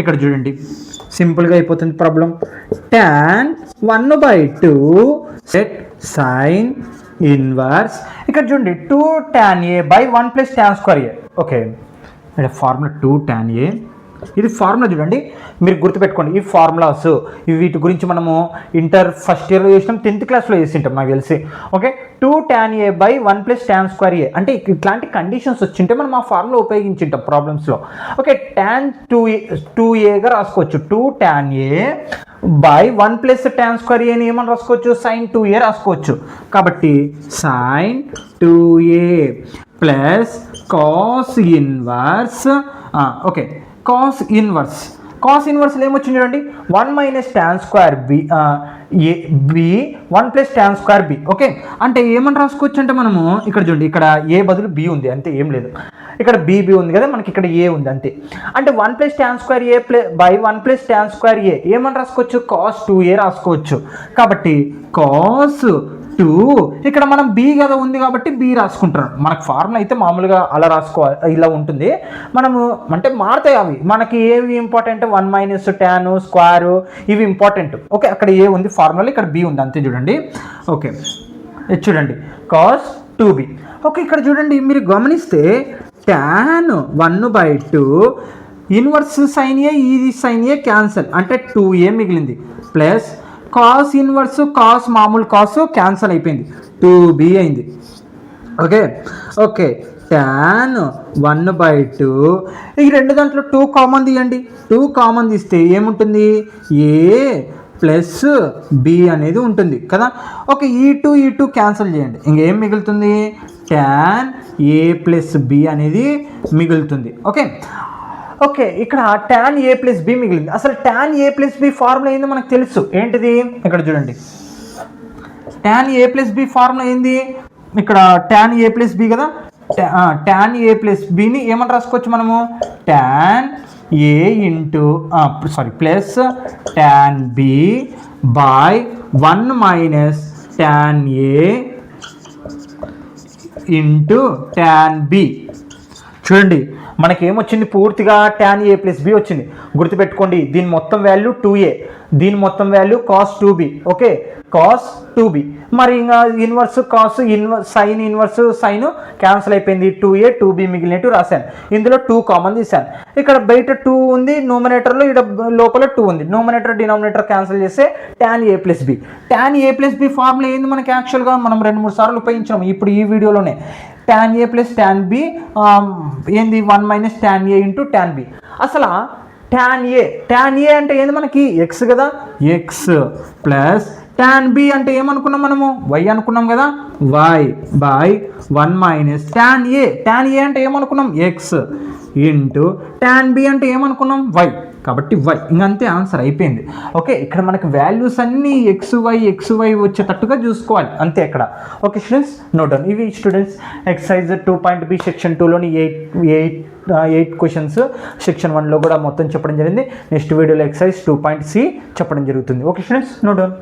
ఇక్కడ చూడండి సింపుల్గా అయిపోతుంది problem. Tan 1/2 set sine inverse ఇక్కడ చూడండి 2 tan a by 1 plus tan square A. Okay, ఇక్కడ ఫార్ములా 2 tan a, ఇది ఫార్ములా చూడండి మీరు గుర్తుపెట్టుకోండి. ఈ ఫార్ములాస్ వీటి గురించి మనము ఇంటర్ ఫస్ట్ ఇయర్లో చేసినాం, 10th క్లాస్లో చేసింటాం నాకు తెలిసి. Okay, 2 tan a by 1 plus tan square a అంటే ఇట్లాంటి కండిషన్స్ వచ్చింటే మనం ఆ ఫార్ములా ఉపయోగించింటాం ప్రాబ్లమ్స్లో. ఓకే, ట్యాన్ 2aగా రాసుకోవచ్చు, 2 tan a by 1 plus tan square ఏని ఏమని రాసుకోవచ్చు సైన్ 2a రాసుకోవచ్చు. కాబట్టి sine 2a plus cos inverse. Okay, cos inverse ఏమొచ్చింది చూడండి 1 minus tan square b b 1 plus tan square b. Okay, అంటే ఏమని రాసుకోవచ్చు అంటే మనము ఇక్కడ చూడండి ఇక్కడ ఏ బదులు బి ఉంది అంతే, ఏం లేదు. ఇక్కడ బి ఉంది కదా, మనకి ఇక్కడ ఏ ఉంది అంతే. అంటే 1 plus tan square a by 1 plus tan square a ఏమని రాసుకోవచ్చు కాస్ 2a రాసుకోవచ్చు. కాబట్టి కాస్ 2 ఇక్కడ మనం బి కదా ఉంది కాబట్టి బి రాసుకుంటున్నాం. మనకు ఫార్ములా అయితే మామూలుగా అలా రాసుకోవాలి, ఇలా ఉంటుంది. మనము అంటే మారుతాయి అవి, మనకి ఏవి ఇంపార్టెంట్ 1 మైనస్ ట్యాన్ స్క్వేర్ ఇవి ఇంపార్టెంట్. ఓకే, అక్కడ ఏ ఉంది ఫార్ములా, ఇక్కడ బి ఉంది అంతే చూడండి. ఓకే, చూడండి కాస్ 2b. ఓకే, ఇక్కడ చూడండి మీరు గమనిస్తే ట్యాన్ 1/2 ఇన్వర్స్ సైన్ ఏ, ఇది సైన్ ఏ క్యాన్సల్ అంటే 2a మిగిలింది. ప్లస్ కాస్ ఇన్వర్స్ కాస్ మామూలు కాస్ క్యాన్సల్ అయిపోయింది 2b అయింది. ఓకే ఓకే, ట్యాన్ 1/2 ఈ రెండు దాంట్లో 2 కామన్ తీయండి. 2 కామన్ తీస్తే ఏముంటుంది ఏ ప్లస్ బి అనేది ఉంటుంది కదా. ఓకే, ఈ టూ క్యాన్సిల్ చేయండి, ఇంకేం మిగులుతుంది ట్యాన్ ఏ ప్లస్ బి అనేది మిగులుతుంది. ఓకే ఓకే, ఇక్కడ ట్యాన్ ఏ ప్లస్ బి మిగిలింది. అసలు ట్యాన్ ఏ ప్లస్ బి ఫార్ములా ఏందో మనకు తెలుసు, ఏంటిది ఇక్కడ చూడండి. ట్యాన్ ఏ ప్లస్ బి ఫార్ములా ఏంది, ఇక్కడ ట్యాన్ ఏ ప్లస్ బి కదా, ట్యాన్ ఏ ప్లస్ బిని ఏమని రాసుకోవచ్చు మనము tan A into plus tan B by 1 minus tan A into tan B. చూడండి మనకేమొచ్చింది పూర్తిగా ట్యాన్ ఏ ప్లస్ బి వచ్చింది. గుర్తుపెట్టుకోండి దీని మొత్తం వాల్యూ 2a, దీని మొత్తం value cos 2b. Okay, cos 2b. మరి ఇంకా inverse cos sine inverse sine cancel అయిపోయింది, 2a 2b మిగిలినట్టు రాశాను. ఇందులో 2 కామన్ తీశాను. ఇక్కడ బయట 2 ఉంది న్యూమరేటర్లో, ఇక్కడ లోపల 2 ఉంది. న్యూమరేటర్ డినామినేటర్ క్యాన్సిల్ చేస్తే ట్యాన్ ఏ ప్లస్ బి. ట్యాన్ ఏ ప్లస్ బి ఫార్ములా ఏంది మనకి యాక్చువల్గా మనం 2-3 సార్లు ఉపయోగించాము ఇప్పుడు ఈ వీడియోలోనే. ట్యాన్ ఏ ప్లస్ ట్యాన్ బి ఏంది 1 మైనస్ ట్యాన్ ఏ ఇంటూ ట్యాన్ బి. అసలు ట్యాన్ ఏ అంటే ఏంది మనకి ఎక్స్ కదా, ఎక్స్ ప్లస్ ట్యాన్ బి అంటే ఏమనుకున్నాం మనము వై అనుకున్నాం కదా, Y by 1 minus tan A అంటే ఏమనుకున్నాం ఎక్స్ ఇంటూ ట్యాన్ బి అంటే ఏమనుకున్నాం వై కాబట్టి వై, ఇంకంతే ఆన్సర్ అయిపోయింది. ఓకే, ఇక్కడ మనకి వాల్యూస్ అన్నీ ఎక్స్ వై వచ్చేటట్టుగా చూసుకోవాలి అంతే ఇక్కడ. Okay students, note down. ఇవి స్టూడెంట్స్ ఎక్సర్సైజ్ 2.b సెక్షన్ 2లోని 8 క్వశ్చన్స్ సెక్షన్ 1లో కూడా మొత్తం చెప్పడం జరిగింది. నెక్స్ట్ వీడియోలో ఎక్సర్సైజ్ 2.c చెప్పడం జరుగుతుంది. Okay students, note down.